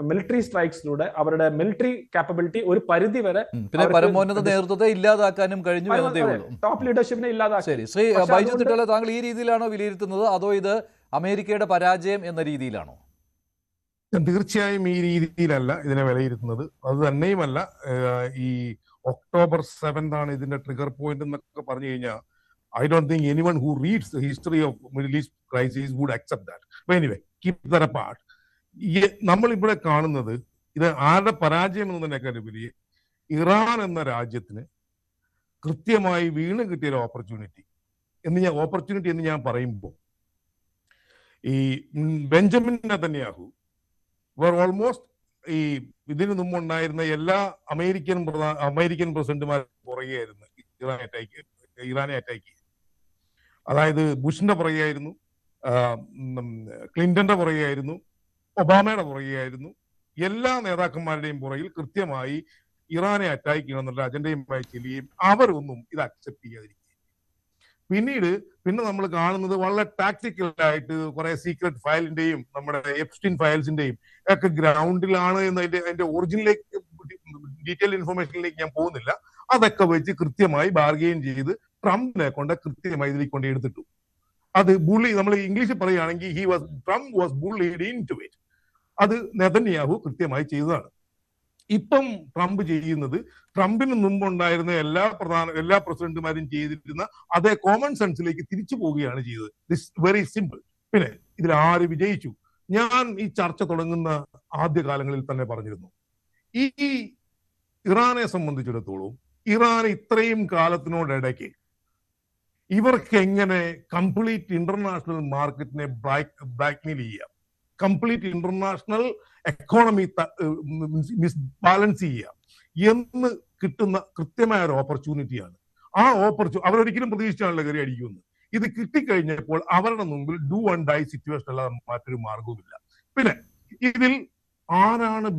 മിലിറ്ററി സ്ട്രൈക്സിലൂടെ അവരുടെ മിലിറ്ററി കാപ്പബിലിറ്റി ഒരു പരിധി വരെ പരമോന്നത നേതൃത്വത്തെ ഇല്ലാതാക്കാനും കഴിഞ്ഞു. ടോപ്പ് ലീഡർഷിപ്പിനെ ഇല്ലാതാക്കി. ശരി, ശ്രീ ബൈജു തിട്ടല, താങ്കൾ ഈ രീതിയിലാണോ വിലയിരുത്തുന്നത്, അതോ ഇത് അമേരിക്കയുടെ പരാജയം എന്ന രീതിയിലാണോ? ഞാൻ തീർച്ചയായും ഈ രീതിയിലല്ല ഇതിനെ വിലയിരുത്തുന്നത്. അത് തന്നെയുമല്ല, ഈ October 7th ആണ് ഇതിന്റെ ട്രിഗർ പോയിന്റ് എന്നൊക്കെ പറഞ്ഞു കഴിഞ്ഞാൽ I don't think anyone who reads the history of Middle East crisis would accept that. But anyway, keep that apart. നമ്മൾ ഇവിടെ കാണുന്നത് ഇത് ആരുടെ പരാജയം എന്നതിനേക്കാൾ ഉപരി ഇറാൻ എന്ന രാജ്യത്തിന് കൃത്യമായി വീണ് കിട്ടിയ ഒരു ഓപ്പർച്യൂണിറ്റി എന്ന് ഞാൻ പറയുമ്പോൾ ഈ ബെഞ്ചമിൻ നെതന്യാഹു ഓൾമോസ്റ്റ് ഈ ഇതിനു മുമ്പുണ്ടായിരുന്ന എല്ലാ അമേരിക്കൻ പ്രസിഡന്റുമാർ പുറകെയായിരുന്നു ഇറാനെ അറ്റാക്ക് ചെയ്തു. അതായത് ബുഷിന്റെ പുറകെയായിരുന്നു, ക്ലിന്റന്റെ പുറകെയായിരുന്നു, ഒബാമയുടെ പുറകെയായിരുന്നു. എല്ലാ നേതാക്കന്മാരുടെയും പുറകിൽ കൃത്യമായി ഇറാനെ അറ്റാക്ക് ചെയ്യണം എന്നുള്ള അജണ്ടയുമായി ചെല്ലുകയും അവരൊന്നും ഇത് അക്സെപ്റ്റ് ചെയ്യാതിരിക്കുകയും പിന്നെ നമ്മൾ കാണുന്നത് വളരെ ടാക്ടിക്കലായിട്ട് കുറെ സീക്രട്ട് ഫയലിന്റെയും നമ്മുടെ എപ്സ്റ്റീൻ ഫയൽസിന്റെയും ഒക്കെ ഗ്രൗണ്ടിലാണ് എന്ന് അതിന്റെ ഒറിജിനിലേക്ക് ഡീറ്റെയിൽ ഇൻഫർമേഷനിലേക്ക് ഞാൻ പോകുന്നില്ല. അതൊക്കെ വെച്ച് കൃത്യമായി ബാർഗെയിൻ ചെയ്ത് ട്രംപിനെ കൊണ്ട് കൃത്യമായി ഇതിലേക്ക് കൊണ്ട് എടുത്തിട്ടു. അത് ബുള്ളി, നമ്മൾ ഇംഗ്ലീഷിൽ പറയുകയാണെങ്കിൽ ട്രംപ് വാസ് ബുള്ളിഡ് ഇൻടു ഇറ്റ്. അത് നെതന്യാഹു കൃത്യമായി ചെയ്തതാണ്. ഇപ്പം ട്രംപ് ചെയ്യുന്നത് ട്രംപിന് മുമ്പുണ്ടായിരുന്ന എല്ലാ പ്രസിഡന്റുമാരും ചെയ്തിരുന്ന അതേ കോമൺ സെൻസിലേക്ക് തിരിച്ചു പോവുകയാണ് ചെയ്തത്. This very simple. പിന്നെ ഇതിൽ ആര് വിജയിച്ചു? ഞാൻ ഈ ചർച്ച തുടങ്ങുന്ന ആദ്യകാലങ്ങളിൽ തന്നെ പറഞ്ഞിരുന്നു, ഈ ഇറാനെ സംബന്ധിച്ചിടത്തോളം ഇറാൻ ഇത്രയും കാലത്തിനോടിടയ്ക്ക് ഇവർക്ക് എങ്ങനെ കംപ്ലീറ്റ് ഇന്റർനാഷണൽ മാർക്കറ്റിനെ ബ്ലാക്ക്മെയിൽ ചെയ്യാം, കംപ്ലീറ്റ് ഇന്റർനാഷണൽ എക്കോണമി മിസ്ബാലൻസ് ചെയ്യാം എന്ന് കിട്ടുന്ന കൃത്യമായ ഒരു ഓപ്പർച്യൂണിറ്റിയാണ്. ആ അവരൊരിക്കലും പ്രതീക്ഷിച്ചാണല്ലോ കയറി അടിക്കുമെന്ന്. ഇത് കിട്ടിക്കഴിഞ്ഞപ്പോൾ അവരുടെ മുമ്പിൽ ഡു ആൻഡ് ഡൈ സിറ്റുവേഷൻ അല്ലാതെ മറ്റൊരു മാർഗവുമില്ല. പിന്നെ ഇതിൽ ആരാണ്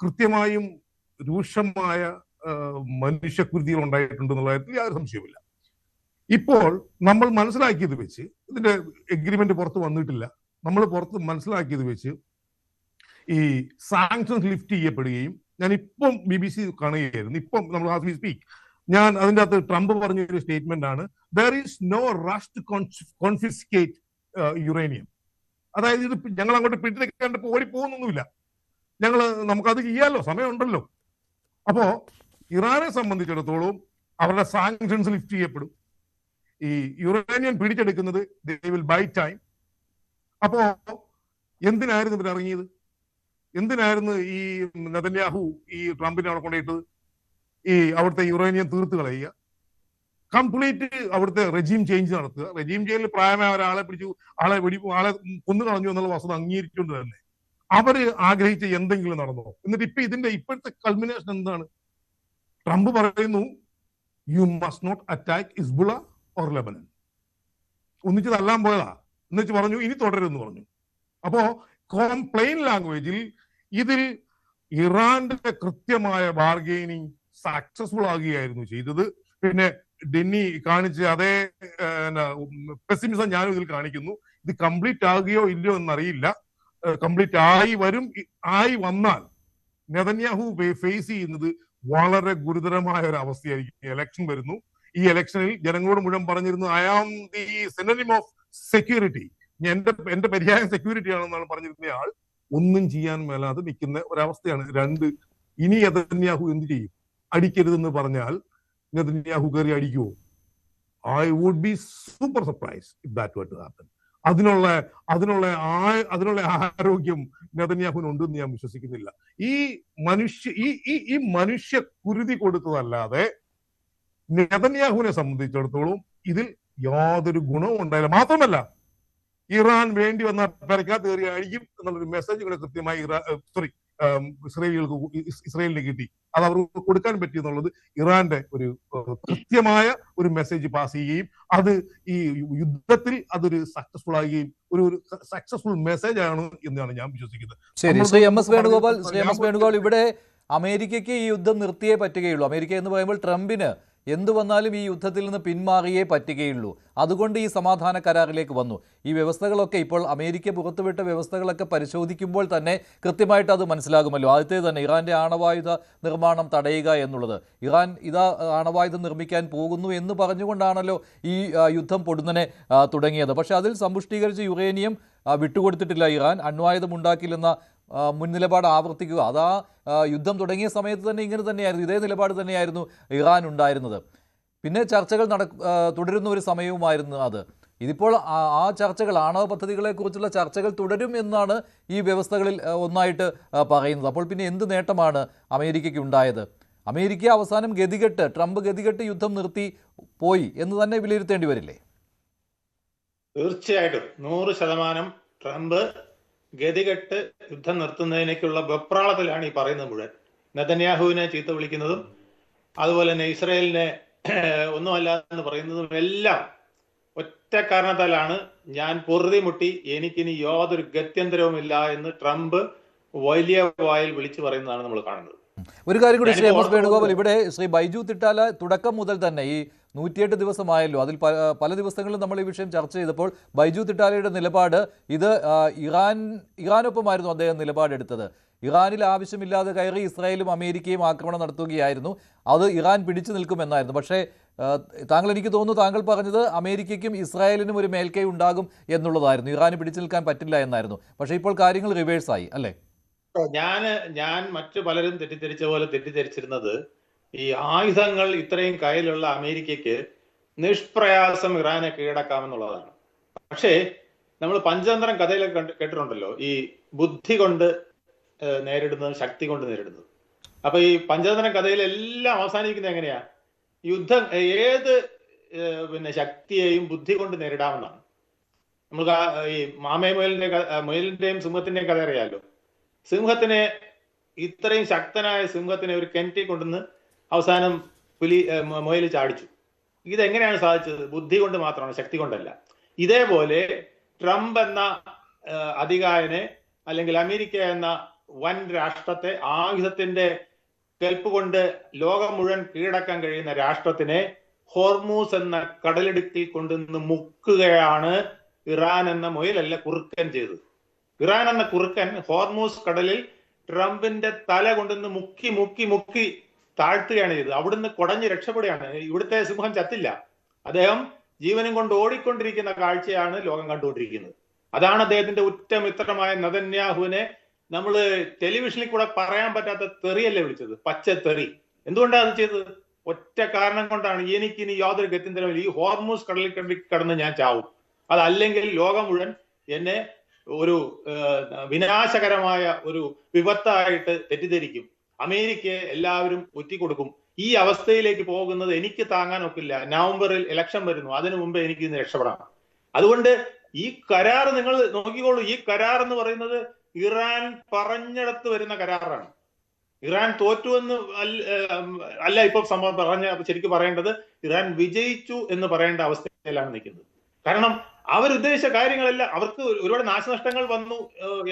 കൃത്യമായും രൂക്ഷമായ മനുഷ്യക്കുരുതികൾ ഉണ്ടായിട്ടുണ്ട് എന്നുള്ള കാര്യത്തിൽ യാതൊരു സംശയവുമില്ല. ഇപ്പോൾ നമ്മൾ മനസ്സിലാക്കിയത് വെച്ച്, ഇതിന്റെ എഗ്രിമെന്റ് പുറത്ത് വന്നിട്ടില്ല, നമ്മൾ പുറത്ത് മനസ്സിലാക്കിയത് വെച്ച് ഈ സാങ്ഷൻസ് ലിഫ്റ്റ് ചെയ്യപ്പെടുകയും, ഞാൻ ഇപ്പം BBC കാണുകയായിരുന്നു, ഇപ്പം നമ്മൾ ആസ് വി സ്പീക്ക്, ഞാൻ അതിൻ്റെ അകത്ത് ട്രംപ് പറഞ്ഞൊരു സ്റ്റേറ്റ്മെന്റ് ആണ്, there is no rush to confiscate uranium. അതായത് ഇത് ഞങ്ങൾ അങ്ങോട്ട് പിടിച്ചെടുക്കാണ്ട് ഓടിപ്പോകുന്നൊന്നുമില്ല, നമുക്കത് ചെയ്യാമല്ലോ, സമയമുണ്ടല്ലോ. അപ്പോ ഇറാനെ സംബന്ധിച്ചിടത്തോളം അവരുടെ സാങ്ഷൻസ് ലിഫ്റ്റ് ചെയ്യപ്പെടും. ഈ യുറേനിയം പിടിച്ചെടുക്കുന്നത് ദേ വിൽ ബൈ ടൈം. അപ്പോ എന്തിനായിരുന്നു ഇവർ ഇറങ്ങിയത്? എന്തിനായിരുന്നു ഈ നെതന്യാഹു ഈ ട്രംപിനെ അവിടെ കൊണ്ടുപോയിട്ടത്? ഈ അവിടുത്തെ യുറേനിയം തീർത്ത് കളയുക, കംപ്ലീറ്റ് അവിടുത്തെ റെജീം ചേഞ്ച് നടത്തുക. റെജീം ചേഞ്ചിൽ പ്രായമായ ഒരാളെ പിടിച്ചു, ആളെ കൊന്നു കളഞ്ഞു എന്നുള്ള വസ്തുത അംഗീകരിച്ചുകൊണ്ട് തന്നെ അവര് ആഗ്രഹിച്ച എന്തെങ്കിലും നടന്നോ? എന്നിട്ട് ഇതിന്റെ ഇപ്പോഴത്തെ കൾമിനേഷൻ എന്താണ്? ട്രംപ് പറയുന്നു, you must not attack Hezbollah or Lebanon. ഒന്നിച്ച് തല്ലാൻ പോയതാ, എന്നുവെച്ച് പറഞ്ഞു ഇനി തുടരുമെന്ന് പറഞ്ഞു. അപ്പോ പ്ലെയിൻ ലാംഗ്വേജിൽ ഇതിൽ ഇറാന്റെ കൃത്യമായ ബാർഗെയിനിങ് സക്സസ്ഫുൾ ആകുകയായിരുന്നു ചെയ്തത്. പിന്നെ ഡെന്നി കാണിച്ച അതേ പെസിമിസം ഞാനും ഇതിൽ കാണിക്കുന്നു. ഇത് കംപ്ലീറ്റ് ആകുകയോ ഇല്ലയോ എന്നറിയില്ല. കംപ്ലീറ്റ് ആയി വന്നാൽ നെതന്യാഹു ഫേസ് ചെയ്യുന്നത് വളരെ ഗുരുതരമായ ഒരു അവസ്ഥയായിരിക്കും. ഇലക്ഷൻ വരുന്നു. ഈ ഇലക്ഷനിൽ ജനങ്ങളോട് മുഴുവൻ പറഞ്ഞിരുന്നു, I am the synonym of security, എന്റെ പര്യായം സെക്യൂരിറ്റി ആണെന്നാണ് പറഞ്ഞിരുന്ന ആൾ ഒന്നും ചെയ്യാൻ മേലാതെ നിൽക്കുന്ന ഒരവസ്ഥയാണ്. ഇനി നെതന്യാഹു എന്ത് ചെയ്യും? അടിക്കരുതെന്ന് പറഞ്ഞാൽ നെതന്യാഹു കയറി അടിക്കുവോ? I would be super surprise if that were to happen. അതിനുള്ള ആരോഗ്യം നെതന്യാഹുവിനുണ്ടെന്ന് ഞാൻ വിശ്വസിക്കുന്നില്ല. ഈ മനുഷ്യ കുരുതി കൊടുത്തതല്ലാതെ നെതന്യാഹുവിനെ സംബന്ധിച്ചിടത്തോളം ഇതിൽ യാതൊരു ഗുണവും ഉണ്ടായില്ല. മാത്രമല്ല, ഇറാൻ വേണ്ടി വന്ന പെരക്കാത്ത കയറി അഴിക്കും എന്നുള്ളൊരു മെസ്സേജ് കൂടെ കൃത്യമായി ഇസ്രയേലിന് കിട്ടി. അത് അവർക്ക് കൊടുക്കാൻ പറ്റിയെന്നുള്ളത് ഇറാന്റെ ഒരു കൃത്യമായ ഒരു മെസ്സേജ് പാസ് ചെയ്യുകയും അത് ഈ യുദ്ധത്തിൽ അതൊരു സക്സസ്ഫുൾ ആകുകയും ഒരു സക്സസ്ഫുൾ മെസ്സേജ് ആണ് എന്നാണ് ഞാൻ വിശ്വസിക്കുന്നത്. ശരി, ശ്രീ എം എസ് വേണുഗോപാൽ, ഇവിടെ അമേരിക്കയ്ക്ക് ഈ യുദ്ധം നിർത്തിയേ പറ്റുകയുള്ളൂ. അമേരിക്ക എന്ന് പറയുമ്പോൾ ട്രംപിന് എന്തു വന്നാലും ഈ യുദ്ധത്തിൽ നിന്ന് പിന്മാറിയേ പറ്റുകയുള്ളൂ. അതുകൊണ്ട് ഈ സമാധാന കരാറിലേക്ക് വന്നു. ഈ വ്യവസ്ഥകളൊക്കെ ഇപ്പോൾ അമേരിക്ക പുറത്തുവിട്ട വ്യവസ്ഥകളൊക്കെ പരിശോധിക്കുമ്പോൾ തന്നെ കൃത്യമായിട്ട് അത് മനസ്സിലാകുമല്ലോ. ആദ്യത്തെ തന്നെ ഇറാന്റെ ആണവായുധ നിർമ്മാണം തടയുക എന്നുള്ളത്. ഇറാൻ ആണവായുധം നിർമ്മിക്കാൻ പോകുന്നു എന്ന് പറഞ്ഞുകൊണ്ടാണല്ലോ ഈ യുദ്ധം പൊടുന്നനെ തുടങ്ങിയത്. പക്ഷേ അതിൽ സമ്പുഷ്ടീകരിച്ച യുറേനിയം വിട്ടുകൊടുത്തിട്ടില്ല ഇറാൻ. അണ്വായുധം ഉണ്ടാക്കില്ലെന്ന മുൻ നിലപാട് ആവർത്തിക്കുക. യുദ്ധം തുടങ്ങിയ സമയത്ത് തന്നെ ഇങ്ങനെ തന്നെയായിരുന്നു, ഇതേ നിലപാട് തന്നെയായിരുന്നു ഇറാൻ ഉണ്ടായിരുന്നത്. പിന്നെ ചർച്ചകൾ തുടരുന്ന ഒരു സമയവുമായിരുന്നു അത്. ഇതിപ്പോൾ ആ ചർച്ചകൾ, ആണവ പദ്ധതികളെക്കുറിച്ചുള്ള ചർച്ചകൾ തുടരും എന്നാണ് ഈ വ്യവസ്ഥകളിൽ ഒന്നായിട്ട് പറയുന്നത്. അപ്പോൾ പിന്നെ എന്ത് നേട്ടമാണ് അമേരിക്കയ്ക്ക് ഉണ്ടായത്? അമേരിക്ക അവസാനം ട്രംപ് ഗതികെട്ട് യുദ്ധം നിർത്തി പോയി എന്ന് തന്നെ വിലയിരുത്തേണ്ടി വരില്ലേ? തീർച്ചയായിട്ടും 100% ട്രംപ് ഗതികെട്ട് യുദ്ധം നിർത്തുന്നതിനേക്കുള്ള വെപ്രാളത്തിലാണ് ഈ പറയുന്നത് മുഴുവൻ. നെതന്യാഹുവിനെ ചീത്ത വിളിക്കുന്നതും അതുപോലെ തന്നെ ഇസ്രായേലിനെ ഒന്നുമല്ല എന്ന് പറയുന്നതും എല്ലാം ഒറ്റ കാരണത്താലാണ്. ഞാൻ പൊറുതിമുട്ടി, എനിക്കിനി യാതൊരു ഗത്യന്തരവുമില്ല എന്ന് ട്രംപ് വലിയ വായിൽ വിളിച്ചു പറയുന്നതാണ് നമ്മൾ കാണുന്നത്. ഒരു കാര്യം കൂടി ശ്രീ എം എസ് വേണുഗോപാൽ, ഇവിടെ ശ്രീ ബൈജു തിട്ടാല തുടക്കം മുതൽ തന്നെ ഈ 108 ദിവസമായല്ലോ, അതിൽ പല ദിവസങ്ങളിലും നമ്മൾ ഈ വിഷയം ചർച്ച ചെയ്തപ്പോൾ ബൈജു തിട്ടാലയുടെ നിലപാട് ഇത് ഇറാനൊപ്പമായിരുന്നു അദ്ദേഹം നിലപാടെടുത്തത്. ഇറാനിൽ ആവശ്യമില്ലാതെ കയറി ഇസ്രായേലും അമേരിക്കയും ആക്രമണം നടത്തുകയായിരുന്നു, അത് ഇറാൻ പിടിച്ചു നിൽക്കുമെന്നായിരുന്നു. പക്ഷേ എനിക്ക് തോന്നുന്നു താങ്കൾ പറഞ്ഞത് അമേരിക്കയ്ക്കും ഇസ്രായേലിനും ഒരു മേൽക്കൈ ഉണ്ടാകും എന്നുള്ളതായിരുന്നു, ഇറാന് പിടിച്ചു നിൽക്കാൻ പറ്റില്ല എന്നായിരുന്നു. പക്ഷേ ഇപ്പോൾ കാര്യങ്ങൾ റിവേഴ്സായി അല്ലേ? ഞാൻ മറ്റു പലരും തെറ്റിദ്ധരിച്ച പോലെ തെറ്റിദ്ധരിച്ചിരുന്നത് ഈ ആയുധങ്ങൾ ഇത്രയും കയ്യിലുള്ള അമേരിക്കയ്ക്ക് നിഷ്പ്രയാസം ഇറാനെ കീഴടക്കാമെന്നുള്ളതാണ്. പക്ഷേ നമ്മൾ പഞ്ചതന്ത്രം കഥയിലൊക്കെ കേട്ടിട്ടുണ്ടല്ലോ, ഈ ബുദ്ധി കൊണ്ട് നേരിടുന്നതും ശക്തി കൊണ്ട് നേരിടുന്നത്. അപ്പൊ ഈ പഞ്ചതന്ത്രം കഥയിലെല്ലാം അവസാനിക്കുന്നത് എങ്ങനെയാ? യുദ്ധം ഏത് ശക്തിയെയും ബുദ്ധി കൊണ്ട് നേരിടാമെന്നാണ്. നമുക്ക് ഈ മാമേ മുയലിന്റെയും സിംഹത്തിന്റെയും കഥ അറിയാമല്ലോ. സിംഹത്തിനെ, ഇത്രയും ശക്തനായ സിംഹത്തിനെ ഒരു കിണറ്റിൽ കൊണ്ടുവന്ന് അവസാനം മുയൽ ചാടിച്ചു. ഇതെങ്ങനെയാണ് സാധിച്ചത്? ബുദ്ധി കൊണ്ട് മാത്രമാണ്, ശക്തി കൊണ്ടല്ല. ഇതേപോലെ ട്രംപ് എന്ന അധികായനെ അല്ലെങ്കിൽ അമേരിക്ക എന്ന വൻ രാഷ്ട്രത്തെ, ആയുധത്തിന്റെ കെൽപ്പ് കൊണ്ട് ലോകം മുഴുവൻ കീഴടക്കാൻ കഴിയുന്ന രാഷ്ട്രത്തിനെ ഹോർമൂസ് എന്ന കടലിടുക്കിൽ കൊണ്ടുവന്ന് മുക്കുകയാണ് ഇറാൻ എന്ന മുയലല്ല കുറുക്കൻ ചെയ്തത്. ഇറാൻ എന്ന കുറുക്കൻ ഹോർമൂസ് കടലിൽ ട്രംപിന്റെ തല കൊണ്ടുവന്ന് മുക്കി മുക്കി മുക്കി താഴ്ത്തുകയാണ് ചെയ്തത്. അവിടുന്ന് കുടഞ്ഞ് രക്ഷപ്പെടുകയാണ്. ഇവിടുത്തെ സിംഹം ചത്തില്ല, അദ്ദേഹം ജീവനും കൊണ്ട് ഓടിക്കൊണ്ടിരിക്കുന്ന കാഴ്ചയാണ് ലോകം കണ്ടുകൊണ്ടിരിക്കുന്നത്. അതാണ് അദ്ദേഹത്തിന്റെ ഉറ്റമിത്രമായ നെതന്യാഹുവിനെ നമ്മൾ ടെലിവിഷനിൽ കൂടെ പറയാൻ പറ്റാത്ത തെറിയല്ലേ വിളിച്ചത്, പച്ചത്തെറി. എന്തുകൊണ്ടാണ് അത് ചെയ്തത്? ഒറ്റ കാരണം കൊണ്ടാണ്, എനിക്കിനി യാതൊരു ഗത്യന്തരമില്ല, ഈ ഹോർമൂസ് കടലിൽ കടന്ന് ഞാൻ ചാവും, അതല്ലെങ്കിൽ ലോകം മുഴുവൻ എന്നെ ഒരു വിനാശകരമായ ഒരു വിപത്തായിട്ട് തെറ്റിദ്ധരിക്കും, അമേരിക്കയെ എല്ലാവരും ഒറ്റിക്കൊടുക്കും. ഈ അവസ്ഥയിലേക്ക് പോകുന്നത് എനിക്ക് താങ്ങാൻ ഒക്കില്ല. നവംബറിൽ ഇലക്ഷൻ വരുന്നു, അതിനു മുമ്പ് എനിക്ക് ഇന്ന് രക്ഷപ്പെടാം. അതുകൊണ്ട് ഈ കരാർ നിങ്ങൾ നോക്കിക്കോളൂ. ഈ കരാർ എന്ന് പറയുന്നത് ഇറാൻ പറഞ്ഞിടത്ത് വരുന്ന കരാറാണ്. ഇറാൻ തോറ്റുവെന്ന് അല്ല ഇപ്പൊ ശരിക്കും പറയേണ്ടത്, ഇറാൻ വിജയിച്ചു എന്ന് പറയേണ്ട അവസ്ഥയിലാണ് നിൽക്കുന്നത്. കാരണം അവരുദ്ദേശിച്ച കാര്യങ്ങളെല്ലാം, അവർക്ക് ഒരുപാട് നാശനഷ്ടങ്ങൾ വന്നു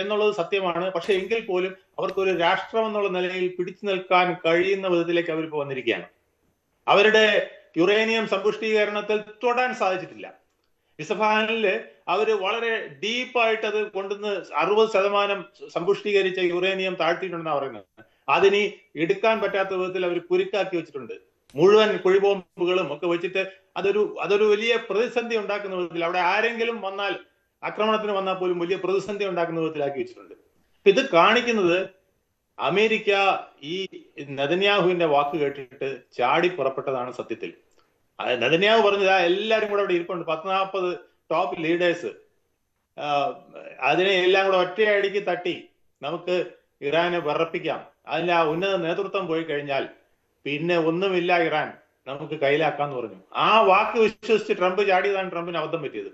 എന്നുള്ളത് സത്യമാണ്. പക്ഷെ എങ്കിൽ പോലും അവർക്ക് ഒരു രാഷ്ട്രം എന്നുള്ള നിലയിൽ പിടിച്ചു നിൽക്കാൻ കഴിയുന്ന വിധത്തിലേക്ക് അവരിപ്പോ വന്നിരിക്കുകയാണ്. അവരുടെ യുറേനിയം സമ്പുഷ്ടീകരണത്തിൽ തൊടാൻ സാധിച്ചിട്ടില്ല. ഇസ്ഫഹാനില് അവര് വളരെ ഡീപ്പായിട്ട് അത് കൊണ്ടുവന്ന് 60% സമ്പുഷ്ടീകരിച്ച യുറേനിയം താഴ്ത്തിയിട്ടുണ്ടെന്നാണ് പറയുന്നത്. അതിനി എടുക്കാൻ പറ്റാത്ത വിധത്തിൽ അവർ കുരുക്കാക്കി വെച്ചിട്ടുണ്ട്. മുഴുവൻ കുഴിബോംബുകളും ഒക്കെ വെച്ചിട്ട് അതൊരു വലിയ പ്രതിസന്ധി ഉണ്ടാക്കുന്ന വിധത്തിൽ, അവിടെ ആരെങ്കിലും വന്നാൽ, ആക്രമണത്തിന് വന്നാൽ പോലും വലിയ പ്രതിസന്ധി ഉണ്ടാക്കുന്ന വിധത്തിലാക്കി വെച്ചിട്ടുണ്ട്. ഇത് കാണിക്കുന്നത് അമേരിക്ക ഈ നെതന്യാഹുവിന്റെ വാക്ക് കേട്ടിട്ട് ചാടി പുറപ്പെട്ടതാണ് സത്യത്തിൽ. നെതന്യാഹു പറഞ്ഞത് എല്ലാരും കൂടെ അവിടെ ഇരിപ്പുണ്ട്, 40-40 ടോപ്പ് ലീഡേഴ്സ്, അതിനെ എല്ലാം കൂടെ ഒറ്റയടിക്ക് തട്ടി നമുക്ക് ഇറാനെ വിറപ്പിക്കാം. അതിന്റെ ആ ഉന്നത നേതൃത്വം പോയി കഴിഞ്ഞാൽ പിന്നെ ഒന്നുമില്ല, ഇറാൻ നമുക്ക് കയ്യിലാക്കാന്ന് പറഞ്ഞു. ആ വാക്ക് വിശ്വസിച്ച് ട്രംപ് ചാടിയതാണ് ട്രംപിന് അബദ്ധം പറ്റിയത്.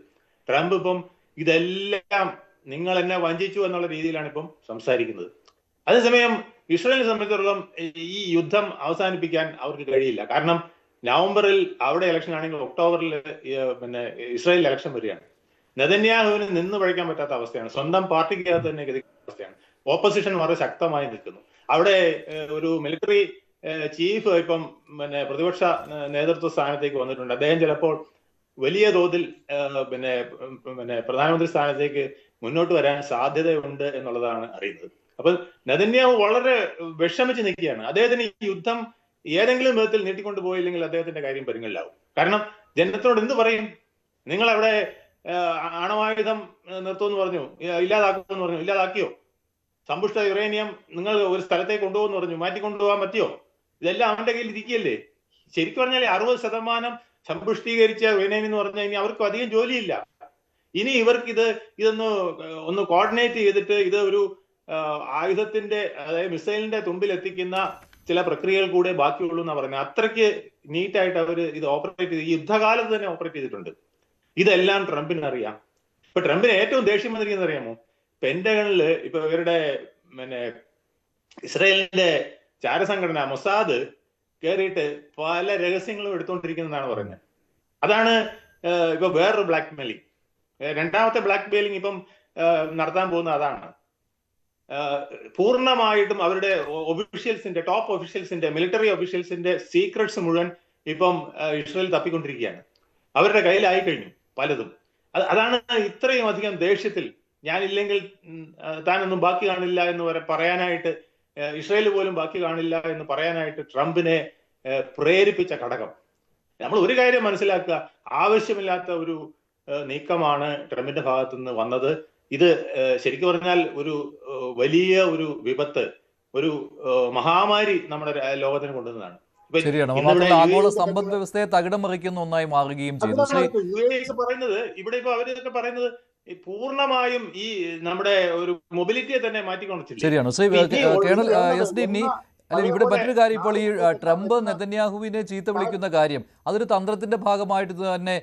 ട്രംപ് ഇപ്പം ഇതെല്ലാം നിങ്ങൾ എന്നെ വഞ്ചിച്ചു എന്നുള്ള രീതിയിലാണ് ഇപ്പം സംസാരിക്കുന്നത്. അതേസമയം ഇസ്രായേലിനെ സംബന്ധിച്ചിടത്തോളം ഈ യുദ്ധം അവസാനിപ്പിക്കാൻ അവർക്ക് കഴിയില്ല. കാരണം നവംബറിൽ അവിടെ ഇലക്ഷൻ ആണെങ്കിൽ ഒക്ടോബറിൽ ഇസ്രായേലിൽ ഇലക്ഷൻ വരികയാണ്. നെതന്യാഹുവിന് നിന്ന് പഴിക്കാൻ പറ്റാത്ത അവസ്ഥയാണ്. സ്വന്തം പാർട്ടിക്കകത്ത് തന്നെ ഗതിക്കുന്ന അവസ്ഥയാണ്. ഓപ്പോസിഷൻ വളരെ ശക്തമായി നിൽക്കുന്നു. അവിടെ ഒരു മിലിറ്ററി ചീഫ് ഇപ്പം പ്രതിപക്ഷ നേതൃത്വ സ്ഥാനത്തേക്ക് വന്നിട്ടുണ്ട്. അദ്ദേഹം ചിലപ്പോൾ വലിയ തോതിൽ പ്രധാനമന്ത്രി സ്ഥാനത്തേക്ക് മുന്നോട്ട് വരാൻ സാധ്യതയുണ്ട് എന്നുള്ളതാണ് അറിയുന്നത്. അപ്പൊ നെതന്യാഹു വളരെ വിഷമിച്ച് നിൽക്കുകയാണ്. അദ്ദേഹത്തിന് ഈ യുദ്ധം ഏതെങ്കിലും വിധത്തിൽ നീട്ടിക്കൊണ്ടു പോയില്ലെങ്കിൽ അദ്ദേഹത്തിന്റെ കാര്യം പരിങ്ങലിലാവും. കാരണം ജനത്തോട് എന്ത് പറയും? നിങ്ങൾ അവിടെ ആണവായുധം നിർത്തുമെന്ന് പറഞ്ഞു, ഇല്ലാതാക്കുമെന്ന് പറഞ്ഞു, ഇല്ലാതാക്കിയോ? സമ്പുഷ്ട യുറേനിയം നിങ്ങൾ ഒരു സ്ഥലത്തേക്ക് കൊണ്ടുപോകുന്നു പറഞ്ഞു, മാറ്റി കൊണ്ടുപോകാൻ പറ്റിയോ? ഇതെല്ലാം അവന്റെ കയ്യിൽ ഇരിക്കുകയല്ലേ. ശരിക്കും പറഞ്ഞാൽ 60% സമ്പുഷ്ടീകരിച്ച യുറേനിയം എന്ന് പറഞ്ഞാൽ ഇനി അവർക്ക് അധികം ജോലിയില്ല. ഇനി ഇവർക്ക് ഒന്ന് കോർഡിനേറ്റ് ചെയ്തിട്ട് ഇത് ഒരു ആയുധത്തിന്റെ, അതായത് മിസൈലിന്റെ തുമ്പിൽ എത്തിക്കുന്ന ചില പ്രക്രിയകൾ കൂടെ ബാക്കിയുള്ളൂ എന്നാ പറയുന്നത്. അത്രയ്ക്ക് നീറ്റായിട്ട് അവർ ഇത് ഓപ്പറേറ്റ് ചെയ്ത്, ഈ യുദ്ധകാലത്ത് തന്നെ ഓപ്പറേറ്റ് ചെയ്തിട്ടുണ്ട്. ഇതെല്ലാം ട്രംപിന് അറിയാം. ഇപ്പൊ ട്രംപിന് ഏറ്റവും ദേഷ്യം വന്നിരിക്കുന്നത് അറിയാമോ? പെന്റഗണില് ഇപ്പൊ ഇവരുടെ ഇസ്രായേലിന്റെ ചാരസംഘടന മൊസാദ് കയറിയിട്ട് പല രഹസ്യങ്ങളും എടുത്തുകൊണ്ടിരിക്കുന്നതാണ് പറയുന്നത്. അതാണ് ഇപ്പൊ വേറൊരു ബ്ലാക്ക് മെയിലിംഗ്. രണ്ടാമത്തെ ബ്ലാക്ക് മെയിലിംഗ് ഇപ്പം നടത്താൻ പോകുന്നത് അതാണ്. പൂർണ്ണമായിട്ടും അവരുടെ ഒഫീഷ്യൽസിന്റെ, ടോപ്പ് ഒഫീഷ്യൽസിന്റെ, മിലിറ്ററി ഒഫീഷ്യൽസിന്റെ സീക്രട്സ് മുഴുവൻ ഇപ്പം ഇസ്രായേൽ തപ്പിക്കൊണ്ടിരിക്കുകയാണ്. അവരുടെ കയ്യിലായി കഴിഞ്ഞു പലതും. അതാണ് ഇത്രയും അധികം ദേഷ്യത്തിൽ ഞാനില്ലെങ്കിൽ താനൊന്നും ബാക്കി കാണില്ല എന്ന് വരെ പറയാനായിട്ട്, ഇസ്രായേൽ പോലും ബാക്കി കാണില്ല എന്ന് പറയാനായിട്ട് ട്രംപിനെ പ്രേരിപ്പിച്ച ഘടകം. നമ്മൾ ഒരു കാര്യം മനസ്സിലാക്കുക, ആവശ്യമില്ലാത്ത ഒരു നീക്കമാണ് ട്രംപിന്റെ ഭാഗത്തു നിന്ന് വന്നത്. ഇത് ശരിക്കും പറഞ്ഞാൽ ഒരു വലിയ ഒരു വിപത്ത്, ഒരു മഹാമാരി നമ്മുടെ ലോകത്തിന് കൊണ്ടുവന്നതാണ്. ശരിയാണ്. ആഗോള സമ്പദ് വ്യവസ്ഥയെ തകിടം മറിക്കുന്ന ഒന്നായി മാറുകയും ചെയ്തു. പറയുന്നത് ഇവിടെ ഇപ്പൊ അവരൊക്കെ പറയുന്നത് പൂർണ്ണമായും ഈ നമ്മുടെ ഒരു മൊബിലിറ്റിയെ തന്നെ മാറ്റിക്കൊണ്ടില്ല. ശരിയാണ്. ശ്രീ കേണൽ എസ് ഡി, അല്ലെങ്കിൽ ഇവിടെ മറ്റൊരു കാര്യം, ഇപ്പോൾ ഈ ട്രംപ് നെതന്യാഹുവിനെ ചീത്ത വിളിക്കുന്ന കാര്യം അതൊരു തന്ത്രത്തിന്റെ ഭാഗമായിട്ട് തന്നെ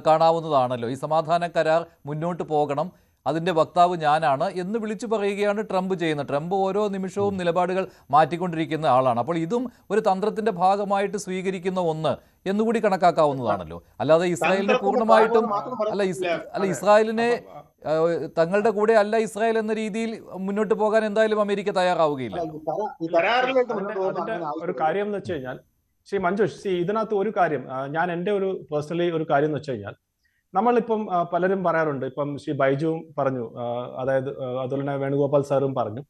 കാണാവുന്നതാണല്ലോ. ഈ സമാധാന കരാർ മുന്നോട്ട് പോകണം, അതിൻ്റെ വക്താവ് ഞാനാണ് എന്ന് വിളിച്ചു പറയുകയാണ് ട്രംപ് ചെയ്യുന്നത്. ട്രംപ് ഓരോ നിമിഷവും നിലപാടുകൾ മാറ്റിക്കൊണ്ടിരിക്കുന്ന ആളാണ്. അപ്പോൾ ഇതും ഒരു തന്ത്രത്തിന്റെ ഭാഗമായിട്ട് സ്വീകരിക്കുന്ന ഒന്ന് എന്നുകൂടി കണക്കാക്കാവുന്നതാണല്ലോ. അല്ലാതെ ഇസ്രായേലിനെ പൂർണ്ണമായിട്ടും അല്ല ഇസ്രായേലിനെ തങ്ങളുടെ കൂടെ അല്ല ഇസ്രായേൽ എന്ന രീതിയിൽ മുന്നോട്ട് പോകാൻ എന്തായാലും അമേരിക്ക തയ്യാറാവുകയില്ല. ഒരു കാര്യം എന്ന് വെച്ച് കഴിഞ്ഞാൽ ശ്രീ മഞ്ജുഷ്, ഇതിനകത്ത് ഒരു കാര്യം ഞാൻ എൻ്റെ ഒരു പേഴ്സണലി ഒരു കാര്യം എന്ന് വെച്ച് കഴിഞ്ഞാൽ, നമ്മളിപ്പം പലരും പറയാറുണ്ട്, ഇപ്പം ശ്രീ ബൈജുവും പറഞ്ഞു, അതായത് അതുപോലെ തന്നെ വേണുഗോപാൽ സാറും പറഞ്ഞു,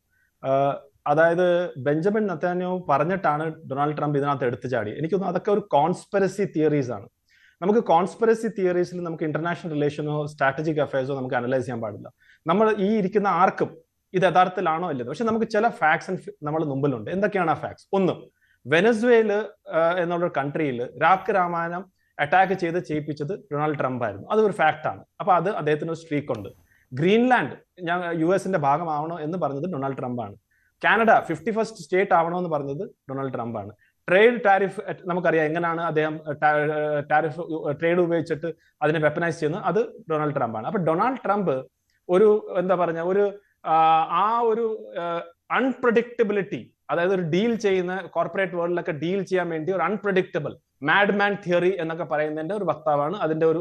അതായത് ബെഞ്ചമിൻ നെതന്യാഹു പറഞ്ഞിട്ടാണ് ഡൊണാൾഡ് ട്രംപ് ഇതിനകത്ത് എടുത്തു ചാടി. എനിക്ക് തോന്നുന്നു അതൊക്കെ ഒരു കോൺസ്പിറസി തിയറീസ് ആണ്. നമുക്ക് കോൺസ്പിറസി തിയറീസിൽ നമുക്ക് ഇന്റർനാഷണൽ റിലേഷനോ സ്ട്രാറ്റജിക് അഫയേഴ്സോ നമുക്ക് അനലൈസ് ചെയ്യാൻ പാടില്ല. നമ്മൾ ഈ ഇരിക്കുന്ന ആർക്കും ഇത് യഥാർത്ഥത്തിലാണോ അല്ലത്, പക്ഷെ നമുക്ക് ചില ഫാക്ട്സ് നമ്മൾ മുമ്പിലുണ്ട്. എന്തൊക്കെയാണ് ആ ഫാക്ട്സ്? ഒന്ന്, വെനസ്വേല എന്നുള്ള കൺട്രിയിൽ രാമായണം അറ്റാക്ക് ചെയ്യിപ്പിച്ചത് ഡൊണാൾഡ് ട്രംപ് ആയിരുന്നു. അത് ഒരു ഫാക്ട് ആണ്. അപ്പൊ അത് അദ്ദേഹത്തിന് ഒരു സ്ട്രീക്ക് ഉണ്ട്. ഗ്രീൻലാൻഡ് US-ന്റെ ഭാഗമാവണോ എന്ന് പറഞ്ഞത് ഡൊണാൾഡ് ട്രംപ് ആണ്. കാനഡ 51st സ്റ്റേറ്റ് ആവണോ എന്ന് പറഞ്ഞത് ഡൊണാൾഡ് ട്രംപ് ആണ്. ട്രേഡ് ടാരിഫ് നമുക്കറിയാം എങ്ങനെയാണ് അദ്ദേഹം ട്രേഡ് ഉപയോഗിച്ചിട്ട് അതിനെ വെപ്പനൈസ് ചെയ്യുന്നത്, അത് ഡൊണാൾഡ് ട്രംപ് ആണ്. അപ്പൊ ഡൊണാൾഡ് ട്രംപ് ഒരു ഒരു ഒരു അൺപ്രഡിക്റ്റബിലിറ്റി, അതായത് ഒരു ഡീൽ ചെയ്യുന്ന കോർപ്പറേറ്റ് വേൾഡിലൊക്കെ ഡീൽ ചെയ്യാൻ വേണ്ടി ഒരു അൺപ്രഡിക്റ്റബിൾ മാഡ്മാൻ തിയറി എന്നൊക്കെ പറയുന്നതിന്റെ ഒരു വക്താവാണ്. അതിന്റെ ഒരു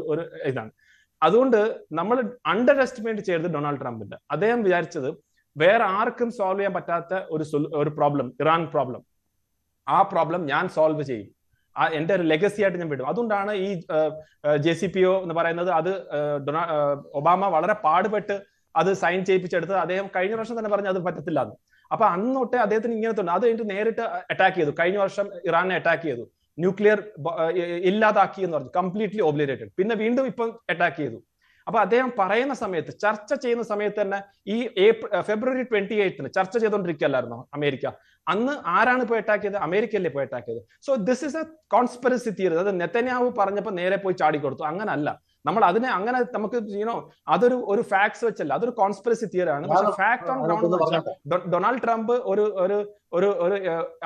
ഇതാണ്. അതുകൊണ്ട് നമ്മൾ അണ്ടർ എസ്റ്റിമേറ്റ് ചെയ്തത് ഡൊണാൾഡ് ട്രംപിന്റെ. അദ്ദേഹം വിചാരിച്ചത് വേറെ ആർക്കും സോൾവ് ചെയ്യാൻ പറ്റാത്ത ഒരു പ്രോബ്ലം, ഇറാൻ പ്രോബ്ലം, ആ പ്രോബ്ലം ഞാൻ സോൾവ് ചെയ്യും, എന്റെ ഒരു ലെഗസി ആയിട്ട് ഞാൻ വിടും. അതുകൊണ്ടാണ് ഈ JCPO എന്ന് പറയുന്നത്. അത് ഒബാമ വളരെ പാടുപെട്ട് അത് സൈൻ ചെയ്യിപ്പിച്ചെടുത്തത്. അദ്ദേഹം കഴിഞ്ഞ വർഷം തന്നെ പറഞ്ഞു അത് പറ്റത്തില്ല എന്ന്. അപ്പൊ അന്നൊട്ടേ അദ്ദേഹത്തിന് ഇങ്ങനത്തെ അത് കഴിഞ്ഞിട്ട് നേരിട്ട് അറ്റാക്ക് ചെയ്തു. കഴിഞ്ഞ വർഷം ഇറാനെ അറ്റാക്ക് ചെയ്തു, ന്യൂക്ലിയർ ഇല്ലാതാക്കി എന്ന് പറഞ്ഞു, കംപ്ലീറ്റ്ലി ഓബ്ലിറ്റേറ്റഡ്. പിന്നെ വീണ്ടും ഇപ്പം അറ്റാക്ക് ചെയ്തു. അപ്പൊ അദ്ദേഹം പറയുന്ന സമയത്ത്, ചർച്ച ചെയ്യുന്ന സമയത്ത് തന്നെ ഈ ഫെബ്രുവരി 28 ചർച്ച ചെയ്തുകൊണ്ടിരിക്കുകയല്ലായിരുന്നു അമേരിക്ക. അന്ന് ആരാണ് പോയി അറ്റാക്ക് ചെയ്തത്? അമേരിക്കയല്ലേ പോയി അറ്റാക്ക് ചെയ്തത്. So this is A conspiracy theory. അത് നെതന്യാഹു പറഞ്ഞപ്പോൾ നേരെ പോയി ചാടിക്കൊടുത്തു. അങ്ങനല്ല. നമ്മൾ അതിനെ അങ്ങനെ നമുക്ക് അതൊരു ഫാക്ട്സ് വെച്ചല്ല, അതൊരു കോൺസ്പിറസി തിയറിയാണ്. പക്ഷെ fact on ground Donald Trump ഒരു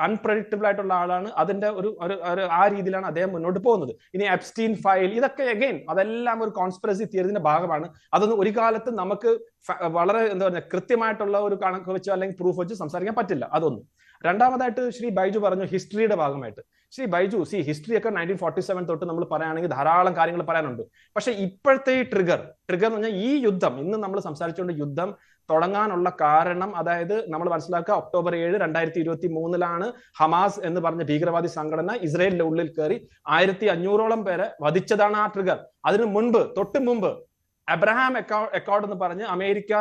അൺപ്രഡിക്റ്റബിൾ ആയിട്ടുള്ള ആളാണ്. അതിന്റെ ആ രീതിയിലാണ് അദ്ദേഹം മുന്നോട്ട് പോകുന്നത്. ഇനി എപ്സ്റ്റീൻ ഫയൽ, ഇതൊക്കെ അഗൈൻ അതെല്ലാം ഒരു കോൺസ്പിറസി തിയറിന്റെ ഭാഗമാണ്. അതൊന്നും ഒരു കാലത്ത് നമുക്ക് വളരെ കൃത്യമായിട്ടുള്ള ഒരു കണക്ക് വെച്ചോ അല്ലെങ്കിൽ പ്രൂഫ് വെച്ച് സംസാരിക്കാൻ പറ്റില്ല. അതൊന്നും. രണ്ടാമതായിട്ട് ശ്രീ ബൈജു പറഞ്ഞു ഹിസ്റ്ററിയുടെ ഭാഗമായിട്ട്. ശ്രീ ബൈജു, ഹിസ്റ്ററി ഒക്കെ 1947 തൊട്ട് നമ്മൾ പറയുകയാണെങ്കിൽ ധാരാളം കാര്യങ്ങൾ പറയാനുണ്ട്. പക്ഷെ ഇപ്പോഴത്തെ ഈ ട്രിഗർ എന്ന് പറഞ്ഞാൽ ഈ യുദ്ധം, ഇന്ന് നമ്മൾ സംസാരിച്ചുകൊണ്ട് യുദ്ധം തുടങ്ങാനുള്ള കാരണം, അതായത് നമ്മൾ മനസ്സിലാക്കുക, ഒക്ടോബർ 7, 2023 ഹമാസ് എന്ന് പറഞ്ഞ ഭീകരവാദി സംഘടന ഇസ്രായേലിന്റെ ഉള്ളിൽ കയറി 1500ഓളം പേരെ വധിച്ചതാണ് ആ ട്രിഗർ. അതിനു മുൻപ്, തൊട്ട് മുമ്പ് അബ്രഹാം അക്കോർഡ് എന്ന് പറഞ്ഞ് അമേരിക്ക,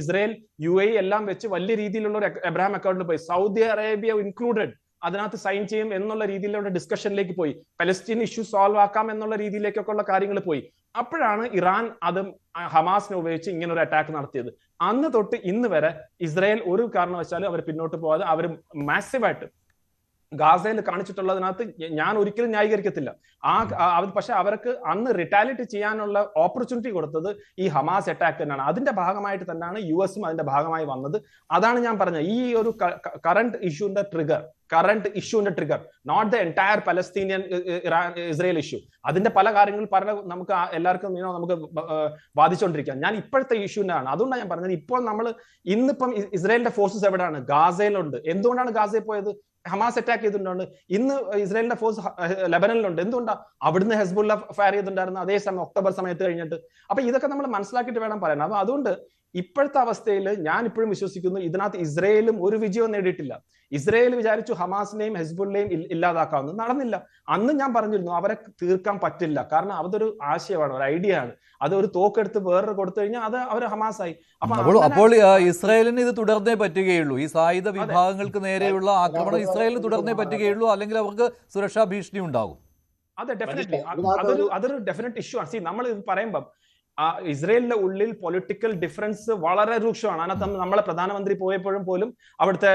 ഇസ്രായേൽ, UAE എല്ലാം വെച്ച് വലിയ രീതിയിലുള്ള ഒരു അബ്രഹാം അക്കോർഡിൽ പോയി. സൗദി അറേബ്യ ഇൻക്ലൂഡഡ് അതിനകത്ത് സൈൻ ചെയ്യും എന്നുള്ള രീതിയിലുള്ള ഡിസ്കഷനിലേക്ക് പോയി. പലസ്തീൻ ഇഷ്യൂ സോൾവ് ആക്കാം എന്നുള്ള രീതിയിലേക്കൊക്കെ ഉള്ള കാര്യങ്ങൾ പോയി. അപ്പോഴാണ് ഇറാൻ അതും ഹമാസിനെ ഉപയോഗിച്ച് ഇങ്ങനെ ഒരു അറ്റാക്ക് നടത്തിയത്. അന്ന് തൊട്ട് ഇന്ന് വരെ ഇസ്രായേൽ ഒരു കാരണവശാലും അവർ പിന്നോട്ട് പോകാതെ അവർ മാസീവായിട്ട് ഗാസയിൽ കാണിച്ചിട്ടുള്ളതിനകത്ത് ഞാൻ ഒരിക്കലും ന്യായീകരിക്കത്തില്ല. പക്ഷെ അവർക്ക് അന്ന് റിറ്റാലിയേറ്റ് ചെയ്യാനുള്ള ഓപ്പർച്യൂണിറ്റി കൊടുത്തത് ഈ ഹമാസ് അറ്റാക്ക് തന്നെയാണ്. അതിന്റെ ഭാഗമായിട്ട് തന്നെയാണ് US അതിന്റെ ഭാഗമായി വന്നത്. അതാണ് ഞാൻ പറഞ്ഞത്, ഈ ഒരു കറന്റ് ഇഷ്യൂന്റെ trigger not the entire Palestinian Israel issue. അതിന്റെ പല കാര്യങ്ങൾ നമുക്ക് എല്ലാവർക്കും നമുക്ക് വാദിച്ചുകൊണ്ടിരിക്കാം. ഞാൻ ഇപ്പോഴത്തെ ഇഷ്യൂനാണ്. അതുകൊണ്ടാണ് ഞാൻ പറഞ്ഞത്, ഇപ്പോൾ ഇന്നിപ്പം ഇസ്രായേലിന്റെ ഫോഴ്സസ് എവിടെയാണ്? ഗാസയിലുണ്ട്. എന്തുകൊണ്ടാണ് ഗാസയിൽ പോയത്? ഹമാസ് അറ്റാക്ക് ചെയ്തിട്ടുണ്ട്. ഇന്ന് ഇസ്രായേലിന്റെ ഫോഴ്സ് ലെബനനിലുണ്ട്. എന്തുകൊണ്ടാണ്? അവിടുന്ന് ഹെസ്ബുള്ള ഫയർ ചെയ്തിട്ടുണ്ടായിരുന്നു അതേ സമയം ഒക്ടോബർ സമയത്ത് കഴിഞ്ഞിട്ട്. അപ്പൊ ഇതൊക്കെ നമ്മൾ മനസ്സിലാക്കിയിട്ട് വേണം പറയാൻ. അപ്പൊ അതുകൊണ്ട് ഇപ്പോഴത്തെ അവസ്ഥയിൽ ഞാൻ ഇപ്പോഴും വിശ്വസിക്കുന്നു ഇതിനകത്ത് ഇസ്രായേലും ഒരു വിജയവും നേടിയിട്ടില്ല. ഇസ്രായേൽ വിചാരിച്ചു ഹമാസിനെയും ഹെസ്ബുള്ളയും ഇല്ലാതാക്കാമെന്ന്. നടന്നില്ല. അന്ന് ഞാൻ പറഞ്ഞിരുന്നു അവരെ തീർക്കാൻ പറ്റില്ല, കാരണം അതൊരു ആശയമാണ്, ഒരു ഐഡിയ ആണ്. അത് ഒരു തോക്കെടുത്ത് വേറെ കൊടുത്തു കഴിഞ്ഞാൽ അത് അവർ ഹമാസായി. അപ്പോൾ ഇസ്രായേലിന് ഇത് തുടർന്നേ പറ്റുകയുള്ളൂ. ഈ സായുധ വിഭാഗങ്ങൾക്ക് നേരെയുള്ള ആക്രമണം ഇസ്രായേലിന് തുടർന്നേ പറ്റുകയുള്ളൂ, അല്ലെങ്കിൽ അവർക്ക് സുരക്ഷാ ഭീഷണി ഉണ്ടാകും. അതെ, ഡെഫിനറ്റ്ലി അതൊരു ഡെഫിനറ്റ് ഇഷ്യൂ ആണ്. നമ്മൾ ഇത് പറയുമ്പോൾ ഇസ്രായേലിന്റെ ഉള്ളിൽ പൊളിറ്റിക്കൽ ഡിഫറൻസ് വളരെ രൂക്ഷമാണ്. അതിനകത്ത് നമ്മളെ പ്രധാനമന്ത്രി പോയപ്പോഴും പോലും അവിടുത്തെ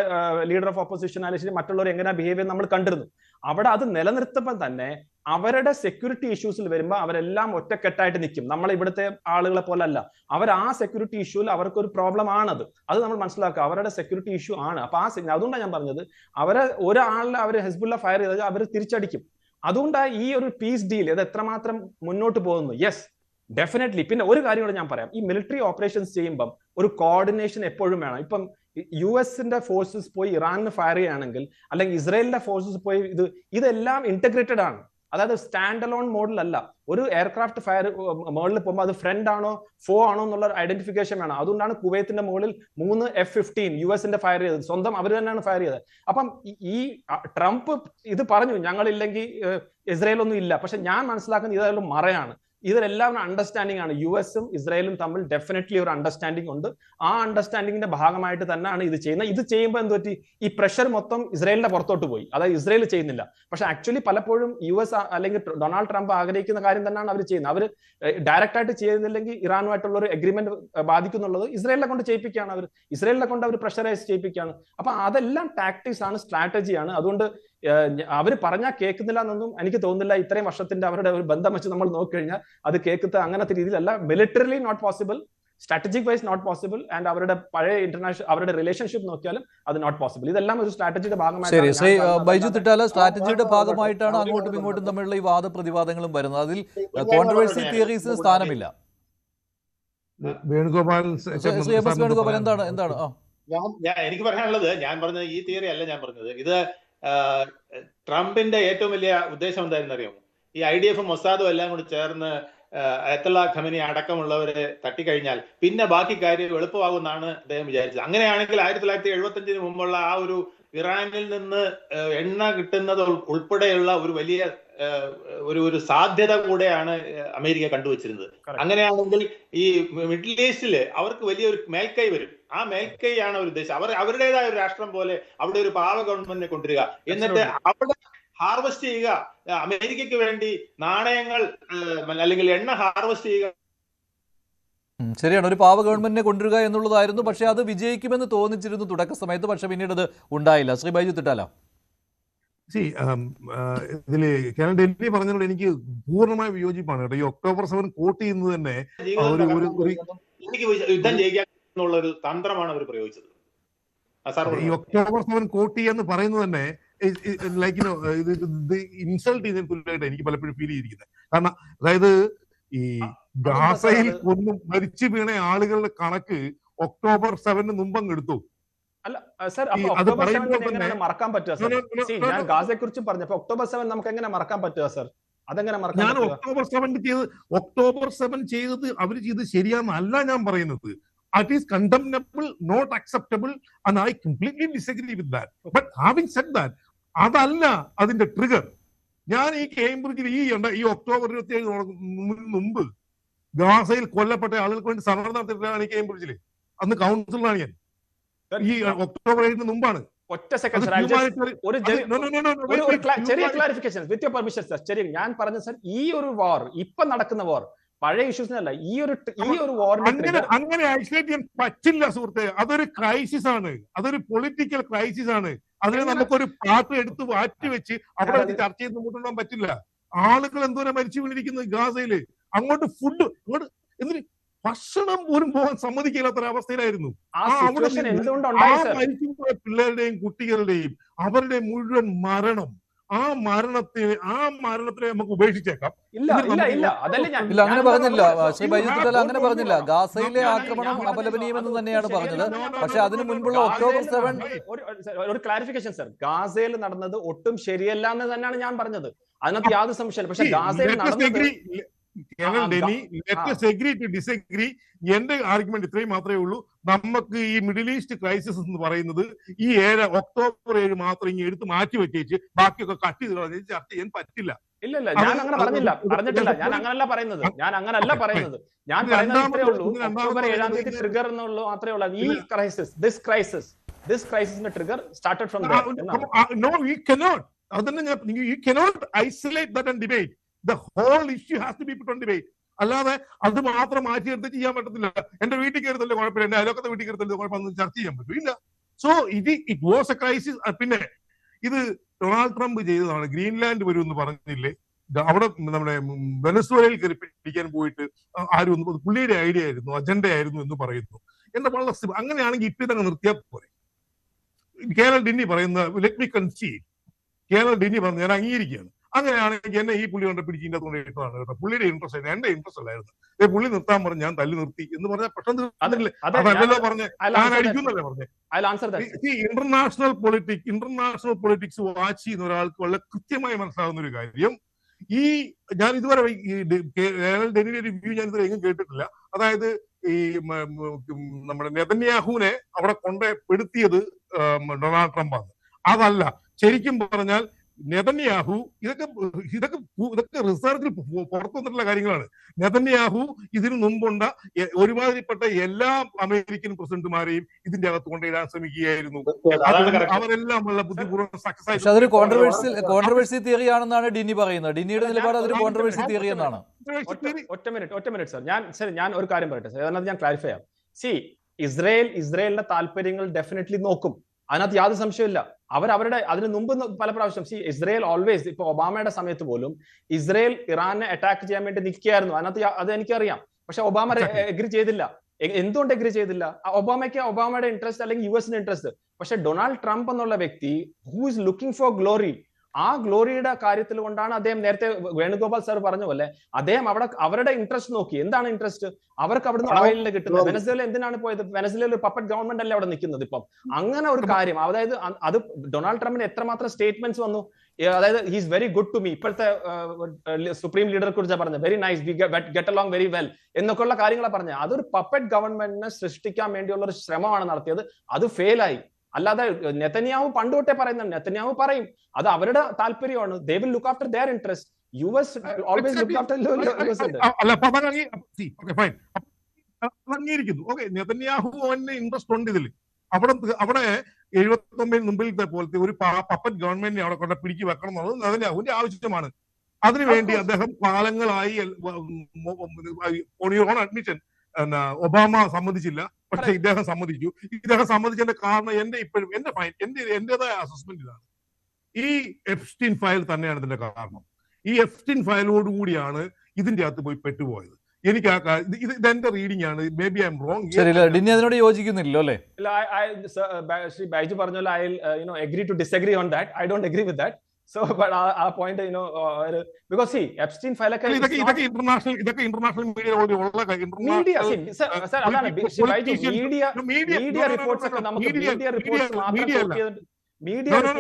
ലീഡർ ഓഫ് ഓപ്പോസിഷൻ ആയാലും മറ്റുള്ളവർ എങ്ങനെ ബിഹേവ് ചെയ്യുന്നത് നമ്മൾ കണ്ടിരുന്നു. അവിടെ അത് നിലനിർത്തുമ്പോൾ തന്നെ അവരുടെ സെക്യൂരിറ്റി ഇഷ്യൂസിൽ വരുമ്പോൾ അവരെല്ലാം ഒറ്റക്കെട്ടായിട്ട് നിൽക്കും. നമ്മൾ ഇവിടുത്തെ ആളുകളെ പോലെ അല്ല. അവർ ആ സെക്യൂരിറ്റി ഇഷ്യൂവിൽ അവർക്കൊരു പ്രോബ്ലം ആണത്. അത് നമ്മൾ മനസ്സിലാക്കുക. അവരുടെ സെക്യൂരിറ്റി ഇഷ്യൂ ആണ്. അപ്പൊ അതുകൊണ്ടാണ് ഞാൻ പറഞ്ഞത്, ഒരാളിനെ അവർ ഹെസ്ബുള്ള ഫയർ ചെയ്താൽ അവർ തിരിച്ചടിക്കും. അതുകൊണ്ടാണ് ഈ ഒരു പീസ് ഡീൽ ഇത് എത്രമാത്രം മുന്നോട്ട് പോകുന്നു. Yes, definitely. പിന്നെ ഒരു കാര്യം കൂടെ ഞാൻ പറയാം, ഈ മിലിറ്ററി ഓപ്പറേഷൻസ് ചെയ്യുമ്പം ഒരു കോർഡിനേഷൻ എപ്പോഴും വേണം. ഇപ്പം US ഫോഴ്സസ് പോയി ഇറാനിന് ഫയർ ചെയ്യുകയാണെങ്കിൽ, അല്ലെങ്കിൽ ഇസ്രായേലിന്റെ ഫോഴ്സസ് പോയി ഇതെല്ലാം ഇന്റഗ്രേറ്റഡ് ആണ്. അതായത് സ്റ്റാൻഡ് അലോൺ മോഡിലല്ല. ഒരു എയർക്രാഫ്റ്റ് ഫയർ മുകളിൽ പോകുമ്പോൾ അത് ഫ്രണ്ട് ആണോ ഫോ ആണോ എന്നുള്ള ഐഡന്റിഫിക്കേഷൻ വേണം. അതുകൊണ്ടാണ് കുവൈത്തിന്റെ മുകളിൽ 3 F-15 US ഫയർ ചെയ്തത്. സ്വന്തം അവർ തന്നെയാണ് ഫയർ ചെയ്തത്. അപ്പം ഈ ട്രംപ് ഇത് പറഞ്ഞു ഞങ്ങളില്ലെങ്കിൽ ഇസ്രായേൽ ഒന്നും ഇല്ല. പക്ഷെ ഞാൻ മനസ്സിലാക്കുന്നത് ഇതെല്ലാം മറയാണ്. ഇതിലെല്ലാം അണ്ടർസ്റ്റാൻഡിംഗ് ആണ്. US ഇസ്രായേലും തമ്മിൽ ഡെഫിനറ്റ്ലി ഒരു അണ്ടർസ്റ്റാൻഡിംഗ് ഉണ്ട്. ആ അണ്ടർസ്റ്റാൻഡിംഗിന്റെ ഭാഗമായിട്ട് തന്നെയാണ് ഇത് ചെയ്യുന്നത്. ഇത് ചെയ്യുമ്പോൾ എന്ത് പറ്റി? ഈ പ്രഷർ മൊത്തം ഇസ്രായേലിന്റെ പുറത്തോട്ട് പോയി. അതായത് ഇസ്രായേൽ ചെയ്യുന്നില്ല. പക്ഷെ ആക്ച്വലി പലപ്പോഴും US അല്ലെങ്കിൽ ഡൊണാൾഡ് ട്രംപ് ആഗ്രഹിക്കുന്ന കാര്യം തന്നെയാണ് അവർ ചെയ്യുന്നത്. അവർ ഡയറക്റ്റ് ആയിട്ട് ചെയ്യുന്നില്ലെങ്കിൽ ഇറാനുമായിട്ടുള്ള ഒരു അഗ്രിമെന്റ് ബാധിക്കുന്നുള്ളത് ഇസ്രായേലിനെ കൊണ്ട് ചെയ്യിപ്പിക്കുകയാണ്. ഇസ്രായേലിനെ കൊണ്ട് അവർ പ്രഷറൈസ് ചെയ്യിപ്പിക്കുകയാണ്. അപ്പൊ അതെല്ലാം ടാക്ടിക്സ് ആണ്, സ്ട്രാറ്റജിയാണ്. അതുകൊണ്ട് അവർ പറഞ്ഞാൽ കേൾക്കുന്നില്ല എന്നൊന്നും എനിക്ക് തോന്നുന്നില്ല. ഇത്രയും വർഷത്തിന്റെ അവരുടെ ഒരു ബന്ധം വെച്ച് നമ്മൾ നോക്കിക്കഴിഞ്ഞാൽ അത് കേൾക്കുന്നത് അങ്ങനത്തെ രീതിയിലല്ല. Militarily not possible, strategic wise not possible, and അവരുടെ പഴയ ഇന്റർനാഷണൽ അവരുടെ റിലേഷൻഷിപ്പ് നോക്കിയാലും അത് നോട്ട് പോസിബിൾ. ഇതെല്ലാം ഒരു സ്ട്രാറ്റജിയുടെ ഭാഗമായിട്ടാണ്. ശ്രീ ബൈജു തിട്ടാല, സ്ട്രാറ്റജിയുടെ ഭാഗമായിട്ടാണ് അങ്ങോട്ടും ഇങ്ങോട്ടും തമ്മിലുള്ള ഈ വാദപ്രതിവാദങ്ങളും വരുന്നത്. അതിൽ കോൺട്രവേഴ്സി തിയറീസിന് സ്ഥാനമില്ല. വേണുഗോപാൽ എന്താണ് എനിക്ക് പറയാനുള്ളത്? ഞാൻ പറഞ്ഞത് ഈ തിയറി അല്ല ഞാൻ പറഞ്ഞത്. ഇത് ട്രംപിന്റെ ഏറ്റവും വലിയ ഉദ്ദേശം എന്തായിരുന്നു അറിയാമോ? ഈ IDF മൊസാദും എല്ലാം കൂടി ചേർന്ന് അയത്തുള്ള ഖമനി അടക്കമുള്ളവരെ തട്ടിക്കഴിഞ്ഞാൽ പിന്നെ ബാക്കി കാര്യം എളുപ്പമാകുമെന്നാണ് അദ്ദേഹം വിചാരിച്ചത്. അങ്ങനെയാണെങ്കിൽ 1975 മുമ്പുള്ള ആ ഒരു ഇറാനിൽ നിന്ന് എണ്ണ കിട്ടുന്നത് ഉൾപ്പെടെയുള്ള ഒരു വലിയ ഒരു സാധ്യത കൂടെയാണ് അമേരിക്ക കണ്ടുവച്ചിരുന്നത്. അങ്ങനെയാണെങ്കിൽ ഈ മിഡിൽ ഈസ്റ്റില് അവർക്ക് വലിയൊരു മേൽക്കൈ വരും. ആ മേൽക്കൈയാണ് അവർ ഉദ്ദേശിച്ചത്. അവരുടേതായ ഒരു രാഷ്ട്രം പോലെ അവിടെ ഒരു പാവ ഗവൺമെന്റിനെ കൊണ്ടുവരിക, എന്നിട്ട് അവിടെ ഹാർവെസ്റ്റ് ചെയ്യുക, അമേരിക്കയ്ക്ക് വേണ്ടി നാണയങ്ങൾ അല്ലെങ്കിൽ എണ്ണ ഹാർവെസ്റ്റ് ചെയ്യുക. ശരിയാണ്, ഒരു പാവ ഗവൺമെന്റിനെ കൊണ്ടുവരിക എന്നുള്ളതായിരുന്നു. പക്ഷെ അത് വിജയിക്കുമെന്ന് തോന്നിച്ചിരുന്നു തുടക്ക സമയത്ത്. പക്ഷെ പിന്നീട് അത് ഉണ്ടായില്ല. ശ്രീ ബൈജു തിട്ടാല, ഇതില് കേരള ഡൽഹി പറഞ്ഞതിനോട് എനിക്ക് പൂർണ്ണമായ വിയോജിപ്പാണ് കേട്ടോ. ഈ October 7 കോട്ട് ചെയ്യുന്നത് തന്നെ എനിക്ക് യുദ്ധം ജയിക്കുക എന്നുള്ള ഒരു തന്ത്രമാണ് അവർ പ്രയോഗിച്ചത്. ഈ October 7 കോട്ട് ചെയ്യാന്ന് പറയുന്നത് തന്നെ ലൈക്ക് ഇത് ഇൻസൾട്ട് ചെയ്തതിന് തുല്യമായിട്ട് എനിക്ക് പലപ്പോഴും ഫീൽ ചെയ്തിരിക്കുന്നത്. കാരണം അതായത് ഈ ഗാസയിൽ കൊന്നും മരിച്ചു വീണ ആളുകളുടെ കണക്ക് October 7 മുമ്പങ്ങ് എടുത്തു. അല്ല സർ, അത് പറയുമ്പോൾ മറക്കാൻ പറ്റുക സർ? ഞാൻ ഗാസയെ കുറിച്ച് പറഞ്ഞപ്പോ October 7 നമുക്ക് എങ്ങനെ മറക്കാൻ പറ്റുക സർ? അതെങ്ങനെ മറക്കാൻ? ഞാൻ October 7 ചെയ്തത് അവർ ചെയ്ത് ശരിയാന്നല്ല ഞാൻ പറയുന്നത്. It is condemnable, not acceptable, and I completely disagree with that. But having said that, അതല്ല അതിന്റെ ട്രിഗർ. ഞാൻ ഈ കേംബ്രിഡ്ജിൽ ഈ October 27 മുമ്പ് ഗാസയിൽ കൊല്ലപ്പെട്ട ആളുകൾക്ക് വേണ്ടി സമരം നടത്തിയിട്ടാണ് ഈ കേംബ്രിഡ്ജിൽ. അന്ന് കൗൺസിലറാണ് ഞാൻ. ഈ October 7 മുമ്പാണ്. ഒറ്റ സെക്കൻഡ് സർ, ചെറിയ clarification with your permission sir. ചെറിയ ഞാൻ പറഞ്ഞ സർ, ഈ ഒരു വാർ, ഇപ്പൊ നടക്കുന്ന വാർ പഴയ ഇഷ്യൂസിനല്ല, ഈ ഒരു വാറിന്റെ അങ്ങനെ ഐസൊലേറ്റ് ചെയ്യാൻ പറ്റില്ല സുഹൃത്തെ. അതൊരു ക്രൈസിസ് ആണ്, അതൊരു പൊളിറ്റിക്കൽ ക്രൈസിസ് ആണ്. അതിനെ നമുക്കൊരു പാർട്ട് എടുത്ത് മാറ്റി വെച്ച് അവിടെ ചർച്ച ചെയ്ത് മുന്നോട്ട് പറ്റില്ല. ആളുകൾ എന്തോരം മരിച്ചു വീണിരിക്കുന്നത് ഗാസയില്. അങ്ങോട്ട് ഫുഡ് അങ്ങോട്ട് എന്തിന് ഭക്ഷണം പോലും പോകാൻ സമ്മതിക്കില്ലാത്തൊരവസ്ഥയിലായിരുന്നു. മരിച്ചുപോയ പിള്ളേരുടെയും കുട്ടികളുടെയും അവരുടെ മുഴുവൻ മരണം, ആ മരണത്തെ നമുക്ക് ഉപേക്ഷിച്ചേക്കാം. ഇല്ല, അങ്ങനെ പറഞ്ഞില്ല ശ്രീ ബൈജു, അങ്ങനെ പറഞ്ഞില്ല. ഗാസയിലെ ആക്രമണം അപലപനീയമെന്ന് തന്നെയാണ് പറഞ്ഞത്. പക്ഷെ അതിനു മുൻപുള്ള ഒക്ടോബർ 7 ഒരു ക്ലാരിഫിക്കേഷൻ സർ, ഗാസയിൽ നടന്നത് ഒട്ടും ശരിയല്ല എന്ന് തന്നെയാണ് ഞാൻ പറഞ്ഞത്. അതിനകത്ത് യാതൊരു സംശയമില്ല. പക്ഷെ ഗാസയിൽ നടന്നത് എന്റെ ആർഗ്യുമെന്റ് ഇത്രയും മാത്രമേ ഉള്ളൂ. നമുക്ക് ഈ മിഡിൽ ഈസ്റ്റ് ക്രൈസിസ് എന്ന് പറയുന്നത് ഈ ഒക്ടോബർ 7 മാത്രം ഇങ്ങനെ എടുത്ത് മാറ്റി വെച്ചേച്ച് ബാക്കിയൊക്കെ കട്ട് ചെയ്ത് ചർച്ച ചെയ്യാൻ പറ്റില്ല. ഇല്ല, ഞാൻ അങ്ങനെ പറഞ്ഞിട്ടില്ല. ഞാൻ അങ്ങനല്ല പറയുന്നത്. ഞാൻ പറയുന്നത് ഇത്രേ ഉള്ളൂ, ഒക്ടോബർ 7 ട്രിഗർ എന്നുള്ളൂ, മാത്രമേ ഉള്ളൂ. ഈ ദിസ് ക്രൈസിന്റെ trigger started from No, you cannot. You cannot isolate that and debate. The whole issue has to be put on debate. അല്ലാതെ അത് മാത്രം മാറ്റിയെടുത്ത് ചെയ്യാൻ പറ്റത്തില്ല. എന്റെ വീട്ടിൽ കയറുന്നല്ലേ കുഴപ്പമില്ല, എന്റെ അയലോക്കത്തെ വീട്ടിൽ കയറുന്നല്ലേ കുഴപ്പമൊന്നും ചർച്ച ചെയ്യാൻ പറ്റില്ല. So it was A crisis. പിന്നെ ഇത് ഡൊണാൾഡ് ട്രംപ് ചെയ്തതാണ്. ഗ്രീൻലാൻഡ് വരും എന്ന് പറഞ്ഞില്ലേ, അവിടെ നമ്മുടെ വെനസ്വേലയിൽ കയറി പിടിക്കാൻ പോയിട്ട് ആരും ഒന്നും, പുള്ളിയുടെ ഐഡിയ ആയിരുന്നു, അജണ്ട ആയിരുന്നു എന്ന് പറയുന്നു. എന്റെ വളരെ അങ്ങനെയാണെങ്കിൽ ഇപ്പൊ തന്നെ നിർത്തിയാൽ പോരെ. കേരള ഡിന്നി പറയുന്ന ലെറ്റ് മി കൺസീഡ്, കേരള ഡിന്നി പറഞ്ഞു ഞാൻ അംഗീകരിക്കുകയാണ്. അങ്ങനെയാണെങ്കിൽ എന്നെ ഈ പുള്ളി കൊണ്ട് പിടിച്ചിന്റെ കൊണ്ട് ഇട്ടതാണ് കേട്ടോ. പുള്ളിയുടെ ഇൻട്രസ്റ്റ് ആയിരുന്നു, എന്റെ ഇൻട്രസ്റ്റ് അല്ലായിരുന്നു. പുള്ളി നിർത്താൻ പറഞ്ഞു, ഞാൻ തല്ലി നിർത്തി എന്ന് പറഞ്ഞാൽ പെട്ടെന്ന് അതല്ലല്ലോ പറഞ്ഞേ, ഞാൻ അടിക്കുന്നല്ലേ പറഞ്ഞേ. ഇന്റർനാഷണൽ പൊളിറ്റിക്സ് വാച്ച് ചെയ്യുന്ന ഒരാൾക്ക് വളരെ കൃത്യമായി മനസ്സിലാകുന്ന ഒരു കാര്യം, ഈ ഞാൻ ഇതുവരെ ഡെന്നിയുടെ റിവ്യൂ ഞാൻ ഇതുവരെ എങ്ങും കേട്ടിട്ടില്ല. അതായത് ഈ നമ്മുടെ നെതന്യാഹുവിനെ അവിടെ കൊണ്ടുപെടുത്തിയത് ഡൊണാൾഡ് ട്രംപാണ്. അതല്ല, ശരിക്കും പറഞ്ഞാൽ നെതന്യാഹു ഇതൊക്കെ റിസർച്ചിൽ പുറത്തു വന്നിട്ടുള്ള കാര്യങ്ങളാണ്. നെതന്യാഹു ഇതിനു മുമ്പുണ്ട ഒരുമാതിരിപ്പെട്ട എല്ലാ അമേരിക്കൻ പ്രസിഡന്റുമാരെയും ഇതിന്റെ അകത്ത് കൊണ്ടിടാൻ ശ്രമിക്കുകയായിരുന്നു. അവരെല്ലാം ഉള്ള ബുദ്ധിപൂർവ്വം സക്സസ് ആയി. അതൊരു കോൺട്രവേഴ്സി തിയറി ആണെന്നാണ് ഡിന്നി പറയുന്നത്. ഡിന്നിയുടെ നിലപാട് അതൊരു കോൺട്രവേഴ്സി തിയറി എന്നാണ്. ഒറ്റ മിനിറ്റ് സർ, ഞാൻ ഒരു കാര്യം പറയട്ടെ സർ, അതിനകത്ത് ഞാൻ ക്ലാരിഫൈ ചെയ്യാം. ഇസ്രയേലിന്റെ താല്പര്യങ്ങൾ ഡെഫിനറ്റ്ലി നോക്കും, അതിനകത്ത് യാതൊരു സംശയമില്ല. അവരുടെ അതിന് മുമ്പ് പല പ്രാവശ്യം ഇസ്രയേൽ ഓൾവേസ്, ഇപ്പൊ ഒബാമയുടെ സമയത്ത് പോലും ഇസ്രയേൽ ഇറാനെ അറ്റാക്ക് ചെയ്യാൻ വേണ്ടി നിൽക്കുകയായിരുന്നു. അതിനകത്ത് അത് എനിക്കറിയാം. പക്ഷെ ഒബാമ എഗ്രി ചെയ്തില്ല. എന്തുകൊണ്ട് എഗ്രി ചെയ്തില്ല? ഒബാമയുടെ ഇൻട്രസ്റ്റ് അല്ലെങ്കിൽ യുഎസിന്റെ ഇൻട്രസ്റ്റ്. പക്ഷെ ഡൊണാൾഡ് ട്രംപ് എന്നുള്ള വ്യക്തി who is looking for glory, ആ ഗ്ലോറിയുടെ കാര്യത്തിൽ കൊണ്ടാണ് അദ്ദേഹം, നേരത്തെ വേണുഗോപാൽ സാർ പറഞ്ഞ പോലെ, അദ്ദേഹം അവരുടെ ഇൻട്രസ്റ്റ് നോക്കി. എന്താണ് ഇൻട്രസ്റ്റ്? അവർക്ക് അവിടുന്ന് ഓയിലിന് കിട്ടുന്നത്. വെനസ്വേല എന്തിനാണ് പോയത്? വെനസ്വേല ഒരു പപ്പറ്റ് ഗവൺമെന്റ് അല്ലേ അവിടെ നിൽക്കുന്നത് ഇപ്പം. അങ്ങനെ ഒരു കാര്യം, അതായത് അത് ഡൊണാൾഡ് ട്രംപിന് എത്രമാത്രം സ്റ്റേറ്റ്മെന്റ്സ് വന്നു. അതായത് he's very good to me, ഇപ്പോഴത്തെ സുപ്രീം ലീഡറെ കുറിച്ച് പറഞ്ഞത്, very nice, we get along very well എന്നൊക്കെയുള്ള കാര്യങ്ങളാണ് പറഞ്ഞത്. അതൊരു പപ്പറ്റ് ഗവൺമെന്റിനെ സൃഷ്ടിക്കാൻ വേണ്ടിയുള്ള ഒരു ശ്രമമാണ് നടത്തിയത്. അത് ഫെയിലായി. അല്ലാതെ നെതന്യാഹു പണ്ട് തൊട്ടേ പറയുന്നുണ്ട്, നെതന്യാഹു പറയും അത് അവരുടെ താല്പര്യമാണ്. They will look after there interest. US always look after അംഗീകരിക്കുന്നു. ഓക്കെ, നെതന്യാഹുവിന് ഇൻട്രസ്റ്റ് ഉണ്ട് ഇതിൽ. അവിടെ 79 മുമ്പിലത്തെ പോലത്തെ ഒരു പപ്പറ്റ് ഗവൺമെന്റിനെ അവിടെ കൊണ്ട് പിടിച്ചു വെക്കണം എന്നുള്ളത് നെതന്യാഹുവിന്റെ ആവശ്യമാണ്. അതിനുവേണ്ടി അദ്ദേഹം കാലങ്ങളായി അഡ്മിഷൻ ഒബാമ സമ്മതിച്ചില്ല, പക്ഷെ ഇദ്ദേഹം സമ്മതിച്ചു. ഇദ്ദേഹം സമ്മതിച്ചതിന്റെ കാരണം എന്റേതായ അസസ്മെന്റ് ഇതാണ്. ഈ എപ്സ്റ്റീൻ ഫയൽ തന്നെയാണ് ഇതിന്റെ കാരണം. ഈ എപ്സ്റ്റീൻ ഫയലോടുകൂടിയാണ് ഇതിന്റെ അകത്ത് പോയി പെട്ടുപോയത്. എനിക്ക് ഇത് എന്റെ റീഡിംഗ് ആണ്. Maybe I'm wrong. അതിനോട് യോജിക്കുന്നില്ലല്ലോ അല്ലേ? ശ്രീ ബൈജു പറഞ്ഞ പോലെ I agree to disagree on that. I don't agree with that. So, but our point, because see, Epstein file ഇതൊക്കെ ഇന്റർനാഷണൽ media reports ഒക്കെ നമുക്ക് media reports മാത്രം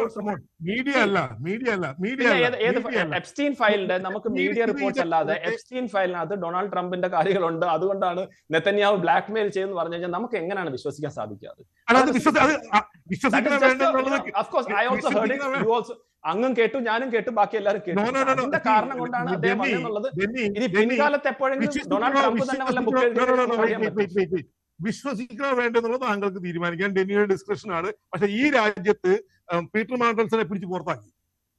എപ്സ്റ്റീൻ ഫയലിന്റെ നമുക്ക് മീഡിയ റിപ്പോർട്ട്സ് അല്ലാതെ എപ്സ്റ്റീൻ ഫയലിനകത്ത് ഡൊണാൾഡ് ട്രംപിന്റെ കാര്യങ്ങളുണ്ട്. അതുകൊണ്ടാണ് നെതന്യാഹു ബ്ലാക്ക് മെയിൽ ചെയ്യുന്നു പറഞ്ഞു കഴിഞ്ഞാൽ നമുക്ക് എങ്ങനെയാണ് വിശ്വസിക്കാൻ സാധിക്കാതെ? അങ്ങും കേട്ടു, ഞാനും കേട്ടു, ബാക്കി എല്ലാവരും കേട്ടു. അതിന്റെ കാരണം കൊണ്ടാണ് അദ്ദേഹം പറഞ്ഞെന്നുള്ളത്. ഇനി പിൻകാലത്ത് എപ്പോഴെങ്കിലും ഡൊണാൾഡ് ട്രംപ് തന്നെ വല്ല ബുക്ക് വിശ്വസിക്കണോ വേണ്ടെന്നുള്ളത് താങ്കൾക്ക് തീരുമാനിക്കാൻ ഡെനിയുടെ ഡിസ്കഷൻ ആണ്. പക്ഷെ ഈ രാജ്യത്ത് പീറ്റർ മാൻഡൽസനെ പിടിച്ച് പുറത്താക്കി,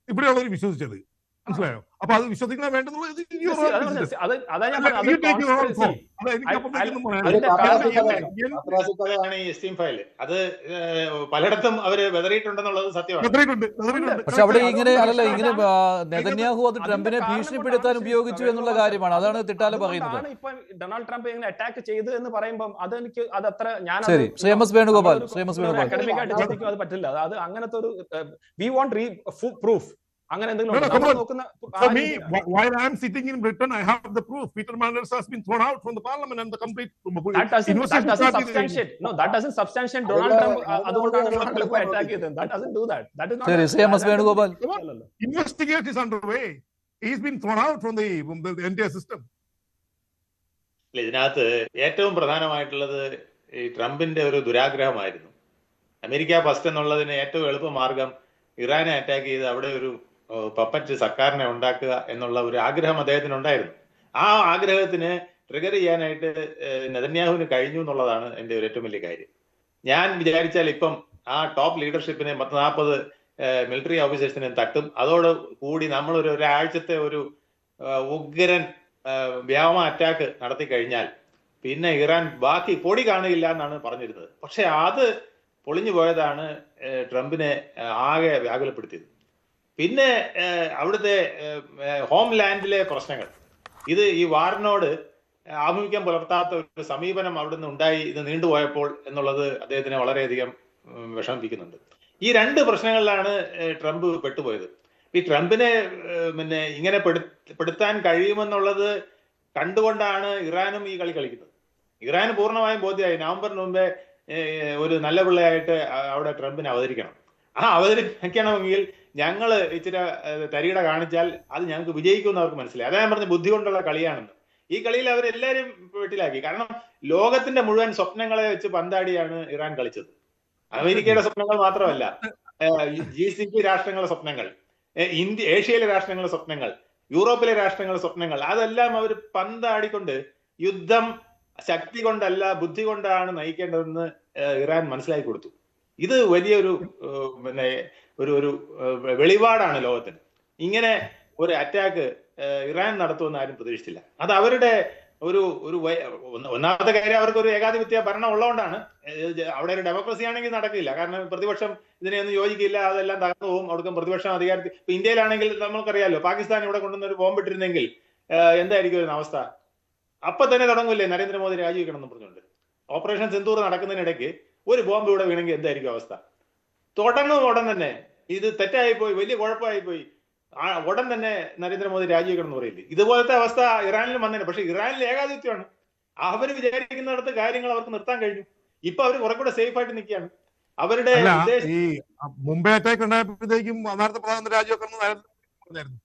ഇവിടെയുള്ള ഒരു വിശ്വസിച്ചത്. മനസ്സിലായോ? അപ്പൊ അത് വിശ്വസിക്കണോ വേണ്ടെന്നുള്ളത് അത് പലയിടത്തും അവര് വെതറിയിട്ടുണ്ടെന്നുള്ളത് സത്യമാണ്. പക്ഷെ അവിടെ ഇങ്ങനെ അല്ലല്ല, ഇങ്ങനെ നെതന്യാഹു അത് ട്രംപിനെ ഭീഷണിപ്പെടുത്താൻ ഉപയോഗിച്ചു എന്നുള്ള കാര്യമാണ്. അതാണ് തിട്ടാല പറയുന്നത്. ഇപ്പൊ ഡൊണാൾഡ് ട്രംപ് ഇങ്ങനെ അറ്റാക്ക് ചെയ്തു എന്ന് പറയുമ്പോൾ അതെനിക്ക് അത് അത്ര ഞാൻ ശരി, ശ്രീമസ് വേണുഗോപാൽ അക്കാഡമിക് ആയിട്ട് ചിന്തിക്കും അത് പറ്റില്ല. അത് അങ്ങനത്തെ ഒരു വി വോണ്ട് പ്രൂഫ് അങ്ങനെ എന്തെങ്കിലും. For me, while I am sitting in Britain, I have the proof. Peter Mandels has been thrown out from the parliament and the complete. That doesn't substantiate Donald Trump. അതുകൊണ്ടാണ് Donald Trump attack ചെയ്തത്. That doesn't do that. That is not. ശരി, ശ്രീമസ് Venugopal. Investigation is underway. He's been thrown out from the entire system. ഇതിനകത്ത് ഏറ്റവും പ്രധാനമായിട്ടുള്ളത് ഈ ട്രംപിന്റെ ഒരു ദുരാഗ്രഹമായിരുന്നു. America first എന്നുള്ളതിന് ഏറ്റവും എളുപ്പ മാർഗം ഇറാനെ അറ്റാക്ക് ചെയ്ത് അവിടെ ഒരു പപ്പറ്റ് സർക്കാരിനെ ഉണ്ടാക്കുക എന്നുള്ള ഒരു ആഗ്രഹം അദ്ദേഹത്തിന് ഉണ്ടായിരുന്നു. ആ ആഗ്രഹത്തിന് ട്രിഗർ ചെയ്യാനായിട്ട് നെതന്യാഹുവിന് കഴിഞ്ഞു എന്നുള്ളതാണ് എൻ്റെ ഒരു ഏറ്റവും വലിയ കാര്യം. ഞാൻ വിചാരിച്ചാൽ ഇപ്പം ആ ടോപ്പ് ലീഡർഷിപ്പിനെ 40 മിലിറ്ററി ഓഫീസേഴ്സിനെ തട്ടും. അതോട് കൂടി നമ്മളൊരു ഒരാഴ്ചത്തെ ഒരു ഉഗ്രൻ വ്യോമ അറ്റാക്ക് നടത്തി കഴിഞ്ഞാൽ പിന്നെ ഇറാൻ ബാക്കി പൊടി കാണുകയില്ല എന്നാണ് പറഞ്ഞിരുന്നത്. പക്ഷെ അത് പൊളിഞ്ഞു പോയതാണ് ട്രംപിനെ ആകെ വ്യാകുലപ്പെടുത്തിയത്. പിന്നെ അവിടുത്തെ ഹോം ലാൻഡിലെ പ്രശ്നങ്ങൾ, ഇത് ഈ വാറിനോട് ആഭിമുഖ്യം പുലർത്താത്ത ഒരു സമീപനം അവിടുന്ന് ഉണ്ടായി, ഇത് നീണ്ടുപോയപ്പോൾ എന്നുള്ളത് അദ്ദേഹത്തിനെ വളരെയധികം വിഷമിപ്പിക്കുന്നുണ്ട്. ഈ 2 പ്രശ്നങ്ങളിലാണ് ട്രംപ് പെട്ടുപോയത്. ഈ ട്രംപിനെ പിന്നെ ഇങ്ങനെ പെടുത്താൻ കഴിയുമെന്നുള്ളത് കണ്ടുകൊണ്ടാണ് ഇറാനും ഈ കളി കളിക്കുന്നത്. ഇറാന് പൂർണ്ണമായും ബോധ്യമായി നവംബറിന് മുമ്പേ ഒരു നല്ല പിള്ളയായിട്ട് അവിടെ ട്രംപിനെ അവതരിക്കണം. ആ അവതരിക്കണമെങ്കിൽ ഞങ്ങൾ ഇച്ചിരി തരികിട കാണിച്ചാൽ അത് ഞങ്ങൾക്ക് വിജയിക്കുമെന്ന് അവർക്ക് മനസ്സിലായി. അതാ ഞാൻ പറഞ്ഞ ബുദ്ധി കൊണ്ടുള്ള കളിയാണെന്ന്. ഈ കളിയിൽ അവരെല്ലാവരും വീട്ടിലാക്കി. കാരണം ലോകത്തിന്റെ മുഴുവൻ സ്വപ്നങ്ങളെ വെച്ച് പന്താടിയാണ് ഇറാൻ കളിച്ചത്. അമേരിക്കയുടെ സ്വപ്നങ്ങൾ മാത്രമല്ല, G7 രാഷ്ട്രങ്ങളുടെ സ്വപ്നങ്ങൾ, ഏഷ്യയിലെ രാഷ്ട്രങ്ങളുടെ സ്വപ്നങ്ങൾ, യൂറോപ്പിലെ രാഷ്ട്രങ്ങളുടെ സ്വപ്നങ്ങൾ, അതെല്ലാം അവർ പന്താടിക്കൊണ്ട് യുദ്ധം ശക്തി കൊണ്ടല്ല ബുദ്ധി കൊണ്ടാണ് നയിക്കേണ്ടതെന്ന് ഇറാൻ മനസ്സിലാക്കി കൊടുത്തു. ഇത് വലിയൊരു പിന്നെ ഒരു വെളിപാടാണ് ലോകത്തിന്. ഇങ്ങനെ ഒരു അറ്റാക്ക് ഇറാൻ നടത്തുമെന്ന് ആരും പ്രതീക്ഷിച്ചില്ല. അത് അവരുടെ ഒരു ഒന്നാമത്തെ കാര്യം, അവർക്ക് ഒരു ഏകാധിപത്യ ഭരണം ഉള്ളതുകൊണ്ടാണ്. അവിടെ ഒരു ഡെമോക്രസി ആണെങ്കിൽ നടക്കില്ല. കാരണം പ്രതിപക്ഷം ഇതിനെയൊന്നും യോജിക്കില്ല, അതെല്ലാം തകർന്നു പോകും. അവിടേക്കും പ്രതിപക്ഷം അധികാരത്തിൽ. ഇപ്പൊ ഇന്ത്യയിലാണെങ്കിൽ നമുക്കറിയാലോ, പാകിസ്ഥാൻ ഇവിടെ കൊണ്ടുവന്ന ഒരു ബോംബ് ഇട്ടിരുന്നെങ്കിൽ എന്തായിരിക്കും ഒരു അവസ്ഥ? അപ്പൊ തന്നെ തുടങ്ങൂല്ലേ നരേന്ദ്രമോദി രാജിവെക്കണം എന്ന് പറഞ്ഞുകൊണ്ട്. ഓപ്പറേഷൻ സിന്ദൂർ നടക്കുന്നതിനിടയ്ക്ക് ഒരു ബോംബ് ഇവിടെ വീണെങ്കിൽ എന്തായിരിക്കും അവസ്ഥ? ഉടൻ തന്നെ ഇത് തെറ്റായിപ്പോയി, വലിയ കുഴപ്പമായിപ്പോയി, ഉടൻ തന്നെ നരേന്ദ്രമോദി രാജിവെക്കണം എന്ന് പറയില്ലേ? ഇതുപോലത്തെ അവസ്ഥ ഇറാനിലും വന്നേനെ. പക്ഷെ ഇറാനിൽ ഏകാധിപത്യമാണ്. അവർ വിചാരിക്കുന്നിടത്ത് കാര്യങ്ങൾ അവർക്ക് നിർത്താൻ കഴിഞ്ഞു. ഇപ്പൊ അവർ കുറെ കൂടെ സേഫ് ആയിട്ട് നിൽക്കുകയാണ്. അവരുടെ ഈ മുംബൈ അറ്റാക്ക് ഉണ്ടായപ്പോഴത്തേക്കും നേരത്തെ പ്രധാനമന്ത്രി രാജിവെക്കണം പറഞ്ഞായിരുന്നു.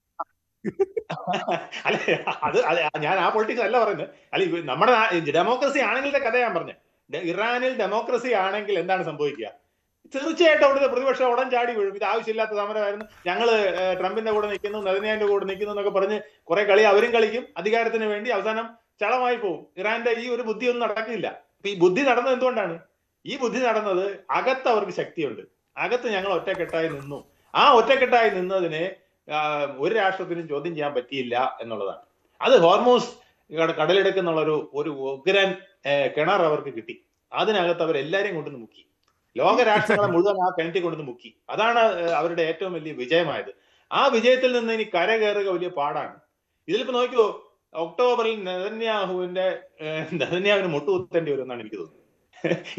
അല്ലെ, അത് ഞാൻ ആ പൊളിറ്റിക്സ് അല്ല പറയുന്നത്. അല്ല, നമ്മുടെ ഡെമോക്രസി ആണെങ്കിലത്തെ കഥ ഞാൻ പറഞ്ഞത്. ഇറാനിൽ ഡെമോക്രസി ആണെങ്കിൽ എന്താണ് സംഭവിക്കുക? തീർച്ചയായിട്ടും അവിടുത്തെ പ്രതിപക്ഷം ഉടൻ ചാടി വീഴും. ഇത് ആവശ്യമില്ലാത്ത സമരമായിരുന്നു, ഞങ്ങള് ട്രംപിന്റെ കൂടെ നിൽക്കുന്നു, നെതന്യാഹുവിന്റെ കൂടെ നിൽക്കുന്നു എന്നൊക്കെ പറഞ്ഞ് കുറെ കളി അവരും കളിക്കും. അധികാരത്തിന് വേണ്ടി അവസാനം ചളമായി പോകും. ഇറാന്റെ ഈ ഒരു ബുദ്ധിയൊന്നും നടക്കില്ല. അപ്പൊ ഈ ബുദ്ധി നടന്നത് എന്തുകൊണ്ടാണ്? ഈ ബുദ്ധി നടന്നത് അകത്ത് അവർക്ക് ശക്തിയുണ്ട്. അകത്ത് ഞങ്ങൾ ഒറ്റക്കെട്ടായി നിന്നു. ആ ഒറ്റക്കെട്ടായി നിന്നതിനെ ഒരു രാഷ്ട്രത്തിനും ചോദ്യം ചെയ്യാൻ പറ്റിയില്ല എന്നുള്ളതാണ്. അത് ഹോർമൂസ് കടലെടുക്കുന്നുള്ള ഒരു ഉഗ്രൻ കിണർ അവർക്ക് കിട്ടി. അതിനകത്ത് അവർ എല്ലാരെയും കൊണ്ടുവന്ന് മുക്കി. ലോക രാഷ്ട്രങ്ങളെ മുഴുവൻ ആ കിണറ്റിൽ കൊണ്ടുവന്ന് മുക്കി. അതാണ് അവരുടെ ഏറ്റവും വലിയ വിജയമായത്. ആ വിജയത്തിൽ നിന്ന് ഇനി കരകയറുക വലിയ പാടാണ്. ഇതിലിപ്പോ നോക്കിയോ, ഒക്ടോബറിൽ നെതന്യാഹുവിന് മുട്ടുകുത്തേണ്ടി വരും എന്നാണ് എനിക്ക് തോന്നുന്നത്.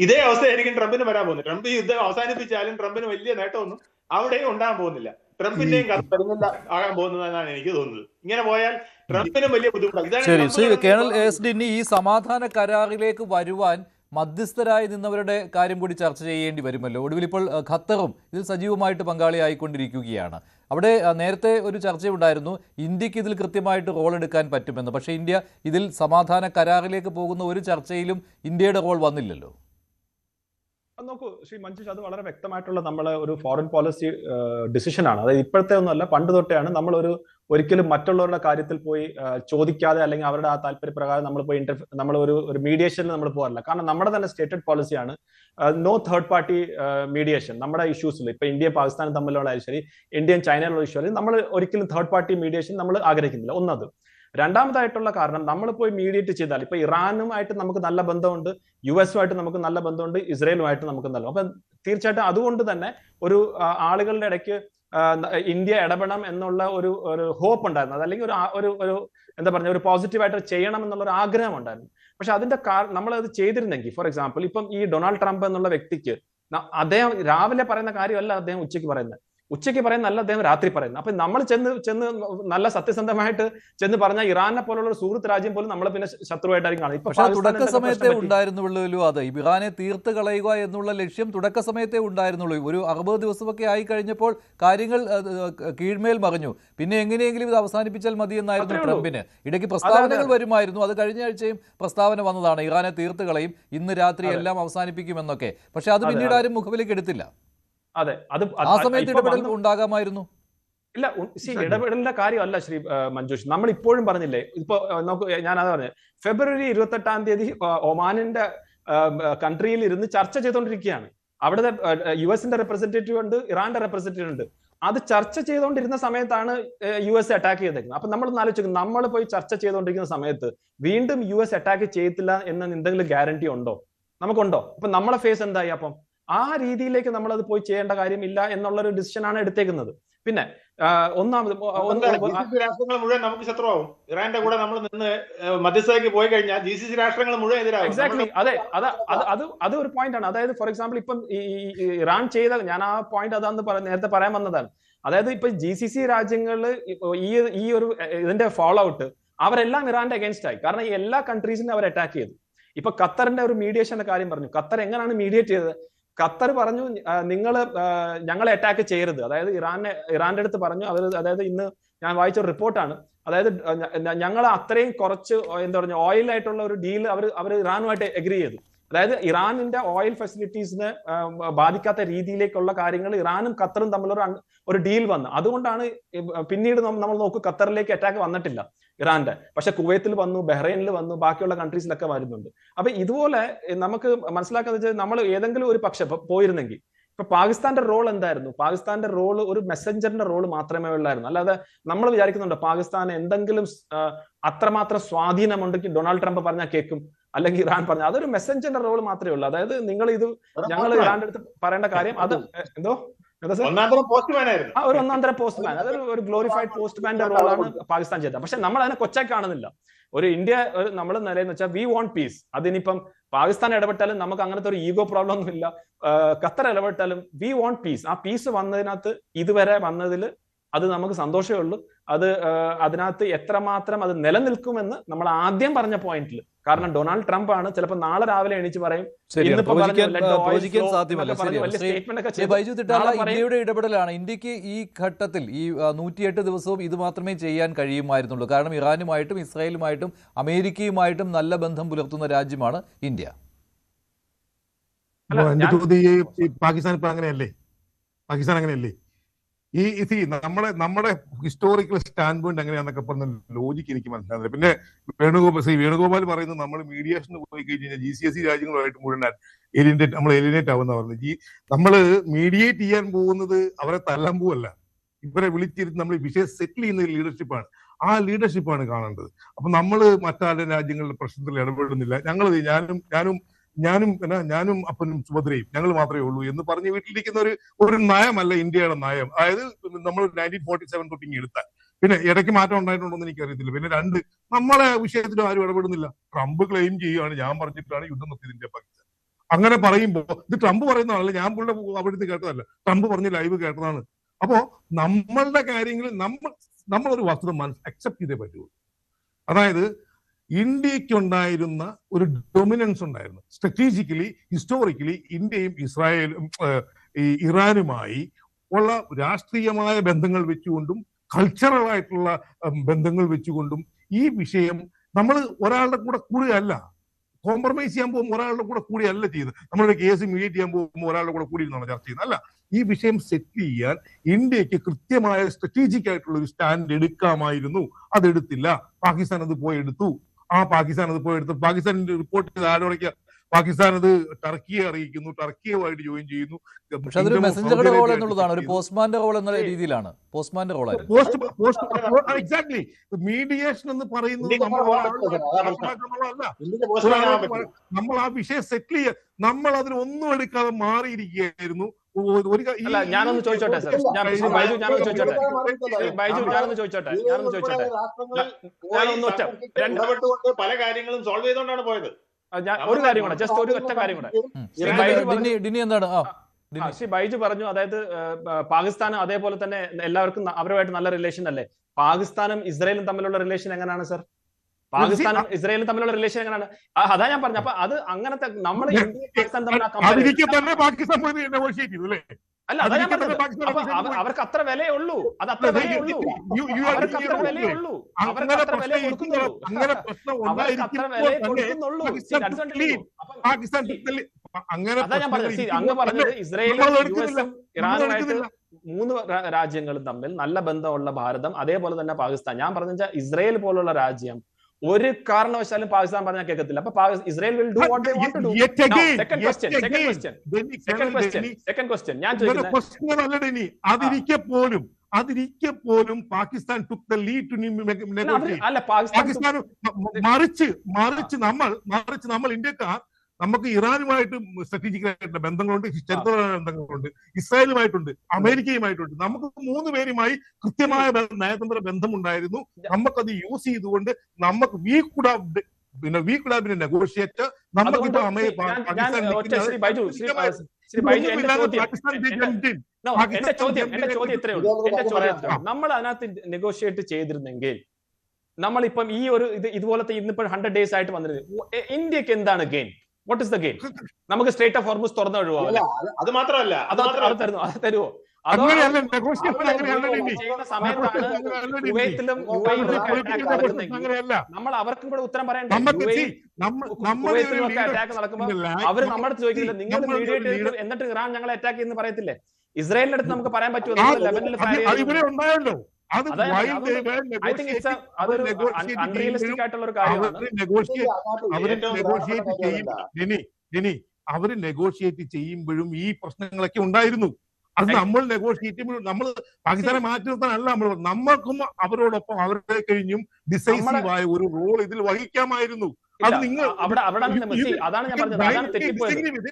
ഇതേ അവസ്ഥയായിരിക്കും ട്രംപിന് വരാൻ പോകുന്നത്. ട്രംപ് ഈ യുദ്ധം അവസാനിപ്പിച്ചാലും ട്രംപിന് വലിയ നേട്ടമൊന്നും അവിടെയും ഉണ്ടാകാൻ പോകുന്നില്ല. ട്രംപിന്റെയും കഥ വരുന്നില്ല ആകാൻ പോകുന്നതെന്നാണ് എനിക്ക് തോന്നുന്നത്. ഇങ്ങനെ പോയാൽ ട്രംപിനും വലിയ ബുദ്ധിമുട്ടാണ്. ശരി, ശ്രീ കേണൽ എസ് ഡി, ഈ സമാധാന കരാറിലേക്ക് വരുവാൻ മധ്യസ്ഥരായി നിന്നവരുടെ കാര്യം കൂടി ചർച്ച ചെയ്യേണ്ടി വരുമല്ലോ. ഒടുവിൽ ഇപ്പോൾ ഖത്തറും ഇതിൽ സജീവമായിട്ട് പങ്കാളിയായിക്കൊണ്ടിരിക്കുകയാണ്. അവിടെ നേരത്തെ ഒരു ചർച്ചയുണ്ടായിരുന്നു, ഇന്ത്യക്ക് ഇതിൽ കൃത്യമായിട്ട് റോൾ എടുക്കാൻ പറ്റുമെന്ന്. പക്ഷേ ഇന്ത്യ ഇതിൽ സമാധാന കരാറിലേക്ക് പോകുന്ന ഒരു ചർച്ചയിലും ഇന്ത്യയുടെ റോൾ വന്നില്ലല്ലോ. നോക്കൂ ശ്രീ മഞ്ജുഷ്, അത് വളരെ വ്യക്തമായിട്ടുള്ള നമ്മളെ ഒരു ഫോറിൻ പോളിസി ഡിസിഷനാണ്. അതായത് ഇപ്പോഴത്തെ ഒന്നുമല്ല, പണ്ട് തൊട്ടെയാണ് നമ്മൾ ഒരിക്കലും മറ്റുള്ളവരുടെ കാര്യത്തിൽ പോയി ചോദിക്കാതെ അല്ലെങ്കിൽ അവരുടെ ആ താല്പര്യപ്രകാരം നമ്മൾ പോയി നമ്മൾ ഒരു മീഡിയേഷനിൽ നമ്മൾ പോകാറില്ല. കാരണം നമ്മുടെ തന്നെ സ്റ്റേറ്റഡ് പോളിസിയാണ് നോ തേർഡ് പാർട്ടി മീഡിയേഷൻ. നമ്മുടെ ഇഷ്യൂസിൽ ഇപ്പൊ ഇന്ത്യയും പാകിസ്ഥാനും തമ്മിലുള്ള ശരി, ഇന്ത്യയും ചൈനയിലുള്ള ഇഷ്യൂ ആയാലും നമ്മൾ ഒരിക്കലും തേർഡ് പാർട്ടി മീഡിയേഷൻ നമ്മൾ ആഗ്രഹിക്കുന്നില്ല. ഒന്നത്. രണ്ടാമതായിട്ടുള്ള കാരണം, നമ്മൾ പോയി മീഡിയേറ്റ് ചെയ്താൽ ഇപ്പൊ ഇറാനുമായിട്ട് നമുക്ക് നല്ല ബന്ധമുണ്ട്, US-ഉമായിട്ട് നമുക്ക് നല്ല ബന്ധമുണ്ട്, ഇസ്രയേലുമായിട്ട് നമുക്ക് നല്ല, അപ്പൊ തീർച്ചയായിട്ടും അതുകൊണ്ട് തന്നെ ഒരു ആളുകളുടെ ഇടയ്ക്ക് ഇന്ത്യ ഇടപെടണം എന്നുള്ള ഒരു ഹോപ്പ് ഉണ്ടായിരുന്നു. അതല്ലെങ്കിൽ ഒരു എന്താ പറഞ്ഞ ഒരു പോസിറ്റീവായിട്ട് ചെയ്യണം എന്നുള്ള ഒരു ആഗ്രഹം ഉണ്ടായിരുന്നു. പക്ഷെ അതിന്റെ നമ്മൾ അത് ചെയ്തിരുന്നെങ്കിൽ, ഫോർ എക്സാമ്പിൾ ഇപ്പം ഈ ഡൊണാൾഡ് ട്രംപ് എന്നുള്ള വ്യക്തിക്ക് അദ്ദേഹം രാവിലെ പറയുന്ന കാര്യമല്ല അദ്ദേഹം ഉച്ചയ്ക്ക് പറയുന്നത്, ഉച്ചയ്ക്ക് പറയുന്നല്ല അദ്ദേഹം രാത്രി പറയുന്നത്. അപ്പൊ നമ്മൾ ചെന്ന് നല്ല സത്യസന്ധമായിട്ട് ചെന്ന് പറഞ്ഞാൽ ഇറാനെ പോലുള്ള ഒരു സുഹൃത്ത് രാജ്യം പോലും നമ്മളെ പിന്നെ ശത്രുവായിട്ടായിരിക്കും കാണുന്നത്. പക്ഷേ തുടക്ക സമയത്തെ ഉണ്ടായിരുന്നുള്ളൂ അത് ഇറാനെ തീർത്ത് കളയുക എന്നുള്ള ലക്ഷ്യം തുടക്ക സമയത്തെ ഉണ്ടായിരുന്നുള്ളൂ. ഒരു 60 ദിവസമൊക്കെ ആയി കഴിഞ്ഞപ്പോൾ കാര്യങ്ങൾ കീഴ്മേൽ മറിഞ്ഞു. പിന്നെ എങ്ങനെയെങ്കിലും ഇത് അവസാനിപ്പിച്ചാൽ മതി എന്നായിരുന്നു ട്രംപിന്. ഇടയ്ക്ക് പ്രസ്താവനകൾ വരുമായിരുന്നു. അത് കഴിഞ്ഞ ആഴ്ചയും പ്രസ്താവന വന്നതാണ്, ഇറാനെ തീർത്ത് കളയും, ഇന്ന് രാത്രി എല്ലാം അവസാനിപ്പിക്കുമെന്നൊക്കെ. പക്ഷെ അത് പിന്നീട് ആരും മുഖവിലേക്ക് എടുത്തില്ല. അതെ, അത് ആ സമയത്ത് ഇടപെടൽ ഉണ്ടാകാമായിരുന്നു. ഇല്ല, ഇടപെടലിന്റെ കാര്യമല്ല ശ്രീ മഞ്ജുഷ്, നമ്മൾ ഇപ്പോഴും പറഞ്ഞില്ലേ, ഇപ്പൊ നമുക്ക് ഞാൻ അതാ പറഞ്ഞത്, ഫെബ്രുവരി 28 ഒമാനിന്റെ കൺട്രിയിൽ ഇരുന്ന് ചർച്ച ചെയ്തുകൊണ്ടിരിക്കുകയാണ്. അവിടുത്തെ US-ന്റെ റെപ്രസെന്റേറ്റീവ് ഉണ്ട്, ഇറാന്റെ റെപ്രസെന്റേറ്റീവ് ഉണ്ട്. അത് ചർച്ച ചെയ്തുകൊണ്ടിരുന്ന സമയത്താണ് US അറ്റാക്ക് ചെയ്തേക്കുന്നത്. അപ്പൊ നമ്മൾ ആലോചിക്കും, നമ്മൾ പോയി ചർച്ച ചെയ്തുകൊണ്ടിരിക്കുന്ന സമയത്ത് വീണ്ടും US അറ്റാക്ക് ചെയ്യത്തില്ല എന്ന് എന്തെങ്കിലും ഗ്യാരണ്ടി ഉണ്ടോ? നമുക്കുണ്ടോ? അപ്പൊ നമ്മളെ ഫേസ് എന്തായി? അപ്പം ആ രീതിയിലേക്ക് നമ്മൾ അത് പോയി ചെയ്യേണ്ട കാര്യമില്ല എന്നുള്ളൊരു ഡിസിഷനാണ് എടുത്തേക്കുന്നത്. പിന്നെ ഒന്നാമത് രാഷ്ട്രങ്ങൾ മുഴുവൻ നമുക്ക് ശത്രുവാകും. ഇറാന്റെ കൂടെ നമ്മൾ നിന്ന് മധ്യസ്ഥതയ്ക്ക് പോയി കഴിഞ്ഞാൽ GCC രാഷ്ട്രങ്ങൾ മുഴുവൻ എതിരാകും. എക്സാക്ട്ലി, അതെ, അത് ഒരു പോയിന്റ് ആണ്. അതായത് ഫോർ എക്സാമ്പിൾ ഇപ്പം ഈ ഇറാൻ ചെയ്ത, ഞാൻ ആ പോയിന്റ് അതാന്ന് നേരത്തെ പറയാൻ വന്നതാണ്. അതായത് ഇപ്പൊ GCC രാജ്യങ്ങളിൽ ഈ ഒരു ഇതിന്റെ ഫോളോ ഔട്ട് അവരെല്ലാം ഇറാന്റെ അഗേൻസ്റ്റ് ആയി. കാരണം ഈ എല്ലാ കൺട്രീസിനും അവർ അറ്റാക്ക് ചെയ്തു. ഇപ്പൊ ഖത്തറിന്റെ ഒരു മീഡിയേഷന്റെ കാര്യം പറഞ്ഞു. ഖത്തർ എങ്ങനെയാണ് മീഡിയേറ്റ് ചെയ്തത്? ഖത്തർ പറഞ്ഞു ഞങ്ങളെ അറ്റാക്ക് ചെയ്യരുത്. അതായത് ഇറാന്റെ അടുത്ത് പറഞ്ഞു അവർ, അതായത് ഇന്ന് ഞാൻ വായിച്ച ഒരു റിപ്പോർട്ടാണ്, അതായത് ഞങ്ങൾ അത്രയും കുറച്ച് എന്താ പറഞ്ഞ ഓയിൽ ആയിട്ടുള്ള ഒരു ഡീൽ അവർ ഇറാനുമായിട്ട് എഗ്രി ചെയ്തു. അതായത് ഇറാനിന്റെ ഓയിൽ ഫെസിലിറ്റീസിനെ ബാധിക്കാത്ത രീതിയിലേക്കുള്ള കാര്യങ്ങൾ ഇറാനും ഖത്തറും തമ്മിലുള്ള ഒരു ഡീൽ വന്നു. അതുകൊണ്ടാണ് പിന്നീട് നമ്മൾ നോക്കും ഖത്തറിലേക്ക് അറ്റാക്ക് വന്നിട്ടില്ല ഇറാന്റെ. പക്ഷെ കുവൈത്തിൽ വന്നു, ബഹ്റൈനിൽ വന്നു, ബാക്കിയുള്ള കൺട്രീസിലൊക്കെ വരുന്നുണ്ട്. അപ്പൊ ഇതുപോലെ നമുക്ക് മനസ്സിലാക്കാന്ന് വെച്ചാൽ നമ്മൾ ഏതെങ്കിലും ഒരു പക്ഷെ പോയിരുന്നെങ്കിൽ, ഇപ്പൊ പാകിസ്ഥാന്റെ റോൾ എന്തായിരുന്നു? പാകിസ്ഥാന്റെ റോൾ ഒരു മെസ്സഞ്ചറിന്റെ റോൾ മാത്രമേ ഉള്ളായിരുന്നു. അല്ലാതെ നമ്മൾ വിചാരിക്കുന്നുണ്ടോ പാകിസ്ഥാന് എന്തെങ്കിലും അത്രമാത്രം സ്വാധീനമുണ്ടെങ്കിൽ ഡൊണാൾഡ് ട്രംപ് പറഞ്ഞാൽ കേൾക്കും, അല്ലെങ്കിൽ ഇറാൻ പറഞ്ഞ അതൊരു മെസ്സഞ്ചറിന്റെ റോൾ മാത്രമേ ഉള്ളൂ. അതായത് ഞങ്ങൾ ഇറാന്റെ അടുത്ത് പറയേണ്ട കാര്യം അത് എന്തോ ഒരു ഒന്നാന്തരം പോസ്റ്റ്മാൻ, അതൊരു ഗ്ലോറിഫൈഡ് പോസ്റ്റ്മാന്റെ റോളാണ് പാകിസ്ഥാൻ ചെയ്തത്. പക്ഷെ നമ്മൾ അതിനെ കൊച്ചാക്കി കാണുന്നില്ല. ഒരു ഇന്ത്യ നമ്മൾ നിലയെന്ന് വെച്ചാൽ വി വോണ്ട് പീസ്. അതിനിപ്പം പാകിസ്ഥാൻ ഇടപെട്ടാലും നമുക്ക് അങ്ങനത്തെ ഒരു ഈഗോ പ്രോബ്ലം ഒന്നും ഇല്ല. ഖത്തർ ഇടപെട്ടാലും വി വോണ്ട് പീസ്. ആ പീസ് വന്നതിനകത്ത് ഇതുവരെ വന്നതിൽ അത് നമുക്ക് സന്തോഷമേ ഉള്ളൂ. അത് അതിനകത്ത് എത്രമാത്രം അത് നിലനിൽക്കുമെന്ന് നമ്മൾ ആദ്യം പറഞ്ഞ പോയിന്റിൽ, കാരണം ഡൊണാൾഡ് ട്രംപ് ആണ് ചിലപ്പോൾ നാളെ രാവിലെ എണീച്ച് പറയും ഇന്ത്യയുടെ ഇടപെടലാണ്. ഇന്ത്യക്ക് ഈ ഘട്ടത്തിൽ ഈ 108 ദിവസവും ഇത് മാത്രമേ ചെയ്യാൻ കഴിയുമായിരുന്നുള്ളൂ. കാരണം ഇറാനുമായിട്ടും ഇസ്രായേലുമായിട്ടും അമേരിക്കയുമായിട്ടും നല്ല ബന്ധം പുലർത്തുന്ന രാജ്യമാണ് ഇന്ത്യ. പാകിസ്ഥാൻ ഇപ്പൊ അങ്ങനെയല്ലേ? പാകിസ്ഥാൻ അങ്ങനെയല്ലേ? നമ്മുടെ ഹിസ്റ്റോറിക്കൽ സ്റ്റാൻഡ് പോയിന്റ് എങ്ങനെയാന്നൊക്കെ പറഞ്ഞ ലോജിക്ക് എനിക്ക് മനസ്സിലാകുന്നില്ല. പിന്നെ വേണുഗോപാൽ പറയുന്നത് നമ്മൾ മീഡിയേഷന് പോയി കഴിഞ്ഞാൽ GCC രാജ്യങ്ങളുമായിട്ട് മുഴുവൻ നമ്മൾ എലിനേറ്റ് ആവുന്ന പറഞ്ഞത്. നമ്മൾ മീഡിയേറ്റ് ചെയ്യാൻ പോകുന്നത് അവരെ തല്ലാൻ പോവല്ല, ഇവരെ വിളിച്ചിരുന്ന് നമ്മൾ വിഷയം സെറ്റിൽ ചെയ്യുന്ന ലീഡർഷിപ്പാണ്. ആ ലീഡർഷിപ്പാണ് കാണേണ്ടത്. അപ്പൊ നമ്മൾ മറ്റാരുടെ രാജ്യങ്ങളുടെ പ്രശ്നത്തിൽ ഇടപെടുന്നില്ല. ഞാനും അപ്പനും സുഭദ്രയും ഞങ്ങൾ മാത്രമേ ഉള്ളൂ എന്ന് പറഞ്ഞ് വീട്ടിലിരിക്കുന്ന ഒരു നയമല്ല ഇന്ത്യയുടെ നയം. അതായത് നമ്മൾ 1947 തൊട്ടിങ്ങി എടുത്താൽ, പിന്നെ ഇടയ്ക്ക് മാറ്റം ഉണ്ടായിട്ടുണ്ടോ എന്ന് എനിക്കറിയത്തില്ല. പിന്നെ രണ്ട്, നമ്മളെ വിഷയത്തിലും ആരും ഇടപെടുന്നില്ല. ട്രംപ് ക്ലെയിം ചെയ്യുകയാണ് ഞാൻ പറഞ്ഞിട്ടാണ് യുദ്ധം നിർത്തിയത് ഇന്ത്യ പാകിസ്ഥാൻ. അങ്ങനെ പറയുമ്പോൾ ഇത് ട്രംപ് പറയുന്നതല്ല, ഞാൻ പുള്ളിയുടെ അവിടുന്ന് കേട്ടതല്ല, ട്രംപ് പറഞ്ഞ് ലൈവ് കേട്ടതാണ്. അപ്പോ നമ്മളുടെ കാര്യങ്ങളിൽ നമ്മളൊരു വസ്തുത അക്സെപ്റ്റ് ചെയ്തേ പറ്റുള്ളൂ. അതായത് ഇന്ത്യക്കുണ്ടായിരുന്ന ഒരു ഡൊമിനൻസ് ഉണ്ടായിരുന്നു. സ്ട്രാറ്റജിക്കലി ഹിസ്റ്റോറിക്കലി ഇന്ത്യയും ഇസ്രായേലും ഇറാനുമായി ഉള്ള രാഷ്ട്രീയമായ ബന്ധങ്ങൾ വെച്ചുകൊണ്ടും കൾച്ചറൽ ആയിട്ടുള്ള ബന്ധങ്ങൾ വെച്ചുകൊണ്ടും ഈ വിഷയം നമ്മൾ ഒരാളുടെ കൂടെ കൂടുകയല്ല. കോംപ്രമൈസ് ചെയ്യാൻ പോകുമ്പോൾ ഒരാളുടെ കൂടെ കൂടിയല്ല ചെയ്യുന്നത്. നമ്മളൊരു കേസ് മീഡിയേറ്റ് ചെയ്യാൻ പോകുമ്പോൾ ഒരാളുടെ കൂടെ കൂടി ഇരുന്നാണ് ചർച്ച ചെയ്യുന്നത്. അല്ല, ഈ വിഷയം സെറ്റിൽ ചെയ്യാൻ ഇന്ത്യക്ക് കൃത്യമായ സ്ട്രാറ്റജിക് ആയിട്ടുള്ള ഒരു സ്റ്റാൻഡ് എടുക്കാമായിരുന്നു. അതെടുത്തില്ല. പാകിസ്ഥാൻ അത് പോയി എടുത്തു. പാകിസ്ഥാനിന്റെ റിപ്പോർട്ട് ചെയ്ത് ആരോടൊക്കെ പാകിസ്ഥാൻ അത് ടർക്കിയെ അറിയിക്കുന്നു, ടർക്കിയുമായിട്ട് ജോയിൻ ചെയ്യുന്നു. പക്ഷെ അതൊരു മെസ്സഞ്ചറുടെ റോൾ എന്നുള്ളതാണ്, ഒരു പോസ്റ്റ്മാന്റെ റോൾ എന്ന രീതിയിലാണ് പോസ്റ്റ്മാന്റെ റോൾ. എക്സാക്ട്ലി. മീഡിയേഷൻ എന്ന് പറയുന്നത് നമ്മൾ ആ വിഷയം സെറ്റിൽ ചെയ്യാൻ നമ്മൾ അതിനൊന്നും എടുക്കാതെ മാറിയിരിക്കുകയായിരുന്നു. ഞാനൊന്ന് ചോദിച്ചോട്ടെ സർ, ഞാനൊന്ന് ചോദിച്ചോട്ടെ. പല കാര്യങ്ങളും സോൾവ് ചെയ്തുകൊണ്ടാണ് പോയത്. ഒരു കാര്യം കൂടെ, ജസ്റ്റ് ഒരു ഒറ്റ കാര്യം കൂടെ. ശ്രീ ബൈജു പറഞ്ഞു, അതായത് പാകിസ്ഥാൻ അതേപോലെ തന്നെ എല്ലാവർക്കും അവരുമായിട്ട് നല്ല റിലേഷൻ അല്ലേ? പാകിസ്ഥാനും ഇസ്രായേലും തമ്മിലുള്ള റിലേഷൻ എങ്ങനെയാണ് സർ? പാകിസ്ഥാനും ഇസ്രായേലും തമ്മിലുള്ള റിലേഷൻ എങ്ങനെയാണ്? അതാ ഞാൻ പറഞ്ഞു. അപ്പൊ അത് അങ്ങനത്തെ നമ്മൾ അല്ല, അതാ ഞാൻ പറഞ്ഞത്. അവർക്ക് അത്ര വിലയേ ഉള്ളൂ, അത് അത്ര വിലയേ ഉള്ളൂ, അവർക്ക് അത്ര വിലയേ ഉള്ളൂ, അവർക്ക് അത്ര വില കൊടുക്കുന്നുള്ളൂ, അവർക്ക് അത്ര വില കൊടുക്കുന്നുള്ളൂ. അതാ ഞാൻ പറഞ്ഞത്. അങ്ങ് പറഞ്ഞത് ഇസ്രായേലും യുഎസും ഇറാനുമായിട്ട് 3 രാജ്യങ്ങളും തമ്മിൽ നല്ല ബന്ധമുള്ള ഭാരതം, അതേപോലെ തന്നെ പാകിസ്ഥാൻ. ഞാൻ പറഞ്ഞ ഇസ്രായേൽ പോലുള്ള രാജ്യം ഒരു കാരണവശാലും പാകിസ്ഥാൻ പറഞ്ഞാൽ കേൾക്കത്തില്ല. അപ്പൊ Israel will do what they want to do. Second question. ഞാൻ ചോദിക്കുന്നത്, അതിരിക്കെ പോലും Pakistan took the lead to negotiate. അല്ല, പാകിസ്ഥാൻ മറിച്ച് നമ്മൾ ഇന്ത്യക്കാർ, നമുക്ക് ഇറാനുമായിട്ട് സ്ട്രാറ്റജിക് ആയിട്ടുള്ള ബന്ധങ്ങളുണ്ട്, ചരിത്രപരമായ ബന്ധങ്ങളുണ്ട്, ഇസ്രായേലുമായിട്ടുണ്ട്, അമേരിക്കയുമായിട്ടുണ്ട്. നമുക്ക് 3 പേരുമായി കൃത്യമായ നയതന്ത്ര ബന്ധമുണ്ടായിരുന്നു. നമുക്കത് യൂസ് ചെയ്തുകൊണ്ട് നമുക്ക് വി കുഡ് ഹാവ് നെഗോഷിയേറ്റ്. നമുക്കിപ്പോ എന്റെ ചോദ്യം ഇത്രയേ ഉള്ളൂ. നമ്മൾ അതിനകത്ത് നെഗോഷിയേറ്റ് ചെയ്തിരുന്നെങ്കിൽ നമ്മളിപ്പം ഈ ഒരു ഇതുപോലത്തെ ഇന്നിപ്പോൾ 100 days ആയിട്ട് വന്നിരുന്നത്, ഇന്ത്യക്ക് എന്താണ് gain? What is the game? നമുക്ക് സ്ട്രേറ്റ് ഓഫ് ഹോർമുസ് തുറന്നു ഒഴിവാണ്. അത് മാത്രമല്ല, അത് തരുമോ? ചെയ്യുന്ന സമയത്താണ് കുവൈത്തിലും നമ്മൾ അവർക്കും കൂടെ ഉത്തരം പറയണ്ടേ? കുവൈത്തിലും ഒക്കെ അറ്റാക്ക് നടക്കുമ്പോൾ അവർ നമ്മുടെ ചോദിക്കുന്നില്ല, നിങ്ങൾ മീഡിയേറ്റ് എന്നിട്ട് ഇറാൻ ഞങ്ങളെ അറ്റാക്ക് ചെയ്യുന്ന പറയത്തില്ലേ? ഇസ്രായേലിന്റെ അടുത്ത് നമുക്ക് പറയാൻ പറ്റുമോ? ലെബനിൽ അതൊരു അൺറിയലിസ്റ്റിക് ആയിട്ടുള്ള ഒരു കാര്യമാണ്. അവര് നെഗോഷിയേറ്റ് ചെയ്യുമ്പോഴും ഈ പ്രശ്നങ്ങളൊക്കെ ഉണ്ടായിരുന്നു. അത് നമ്മൾ നെഗോഷിയേറ്റ് ചെയ്യുമ്പോഴും നമ്മൾ പാകിസ്ഥാനെ മാറ്റി നിർത്താനല്ല നമ്മൾക്കും അവരോടൊപ്പം അവരുടെ കഴിഞ്ഞും ഡിസൈസീവായ ഒരു റോൾ ഇതിൽ വഹിക്കാമായിരുന്നു. അത് നിങ്ങൾ അതാണ് ഞാൻ പറഞ്ഞത്, അതാണ് തെറ്റിപ്പോയത്.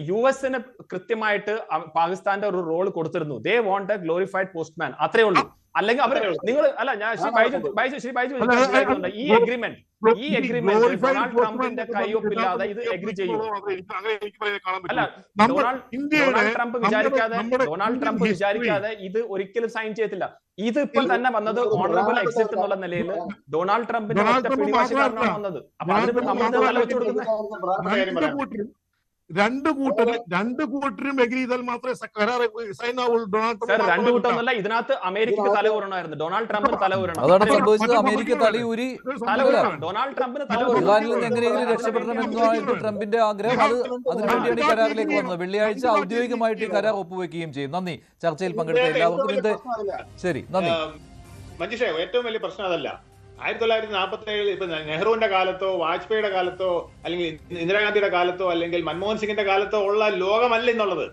യുഎസിന് കൃത്യമായിട്ട് പാകിസ്ഥാന്റെ ഒരു റോൾ കൊടുത്തിരുന്നു. ദേ വോണ്ട് എ ഗ്ലോറിഫൈഡ് പോസ്റ്റ്മാൻ, അത്രേ ഉള്ളൂ. അല്ലെങ്കിൽ അവർ നിങ്ങൾ അല്ല, ഞാൻ ശ്രീ ബൈജു ഈ എഗ്രിമെന്റ് ഡൊണാൾഡ് ട്രംപിന്റെ കയ്യൊപ്പില്ലാതെ ഇത് എഗ്രി ചെയ്യും. അല്ല, ഡൊണാൾഡ് ട്രംപ് വിചാരിക്കാതെ ഇത് ഒരിക്കലും സൈൻ ചെയ്യത്തില്ല. ഇത് ഇപ്പോൾ തന്നെ വന്നത് ഓണറബിൾ എക്സിറ്റ് എന്നുള്ള നിലയിൽ ഡൊണാൾഡ് ട്രംപിന്റെ പിടിവാശിക്കാരനാണ് വന്നത്. അപ്പൊ അതിന് നമ്മൾ തല വെച്ച് കൊടുക്കുന്നത് രണ്ടു കൂട്ടരും എഗ്രി ചെയ്താൽ മാത്രമേ സൈൻ ആവുള്ളൂ. സർ, 2 കൂട്ടമൊന്നുമല്ല, ഇതിനകത്ത് അമേരിക്കക്ക് തലയൂരണമായിരുന്നു, ഡൊണാൾഡ് ട്രംപിന് തലയൂരണം. അമേരിക്ക തലയൂരി ഡൊണാൾഡ് ട്രംപിന് ഇറാനിൽ നിന്ന് എങ്ങനെയെങ്കിലും രക്ഷപ്പെടണമെന്നായിരുന്നു ട്രംപിന്റെ ആഗ്രഹം. അതിനുവേണ്ടിയാണ് ഈ കരാറിലേക്ക് വന്നത്. വെള്ളിയാഴ്ച ഔദ്യോഗികമായിട്ട് ഈ കരാർ ഒപ്പുവെക്കുകയും ചെയ്യും. നന്ദി. ചർച്ചയിൽ പങ്കെടുത്ത എല്ലാവർക്കും ശരി, നന്ദി. മഞ്ജുഷ, ഏറ്റവും വലിയ പ്രശ്നം അതല്ല. 1947 ഇപ്പൊ നെഹ്റുവിന്റെ കാലത്തോ വാജ്പേയിയുടെ കാലത്തോ അല്ലെങ്കിൽ ഇന്ദിരാഗാന്ധിയുടെ കാലത്തോ അല്ലെങ്കിൽ മൻമോഹൻ സിംഗിന്റെ കാലത്തോ ഉള്ള ലോകമല്ല ഇന്നുള്ളത്.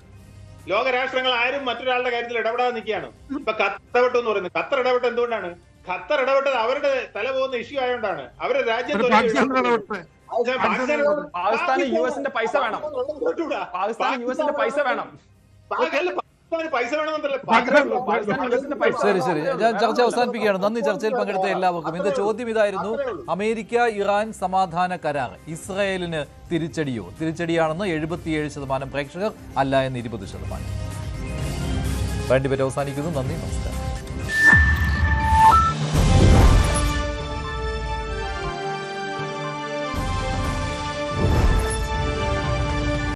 ലോകരാഷ്ട്രങ്ങൾ ആരും മറ്റൊരാളുടെ കാര്യത്തിൽ ഇടപെടാതെ നിൽക്കുകയാണ്. ഇപ്പൊ ഖത്തർ ഇടപെട്ടു എന്ന് പറയുന്നത്, ഖത്തർ ഇടപെട്ടത് എന്തുകൊണ്ടാണ്? ഖത്തർ ഇടപെട്ടത് അവരുടെ തല പോകുന്ന ഇഷ്യൂ ആയതുകൊണ്ടാണ്. അവരുടെ രാജ്യം പാകിസ്ഥാന് യുഎസിന്റെ പൈസ വേണം. പാകിസ്ഥാന് യുഎസിന്റെ പൈസ വേണം. ശരി, ഞാൻ ചർച്ച അവസാനിപ്പിക്കുകയാണ്. നന്ദി ചർച്ചയിൽ പങ്കെടുത്ത എല്ലാവർക്കും. ഇന്ന് ചോദ്യം ഇതായിരുന്നു: അമേരിക്ക ഇറാൻ സമാധാന കരാർ ഇസ്രായേലിന് തിരിച്ചടിയോ? തിരിച്ചടിയാണെന്ന് 77% പ്രേക്ഷകർ, അല്ല എന്ന് 20%. വേണ്ടിപ്പറ്റി അവസാനിക്കുന്നു. നന്ദി, നമസ്കാരം.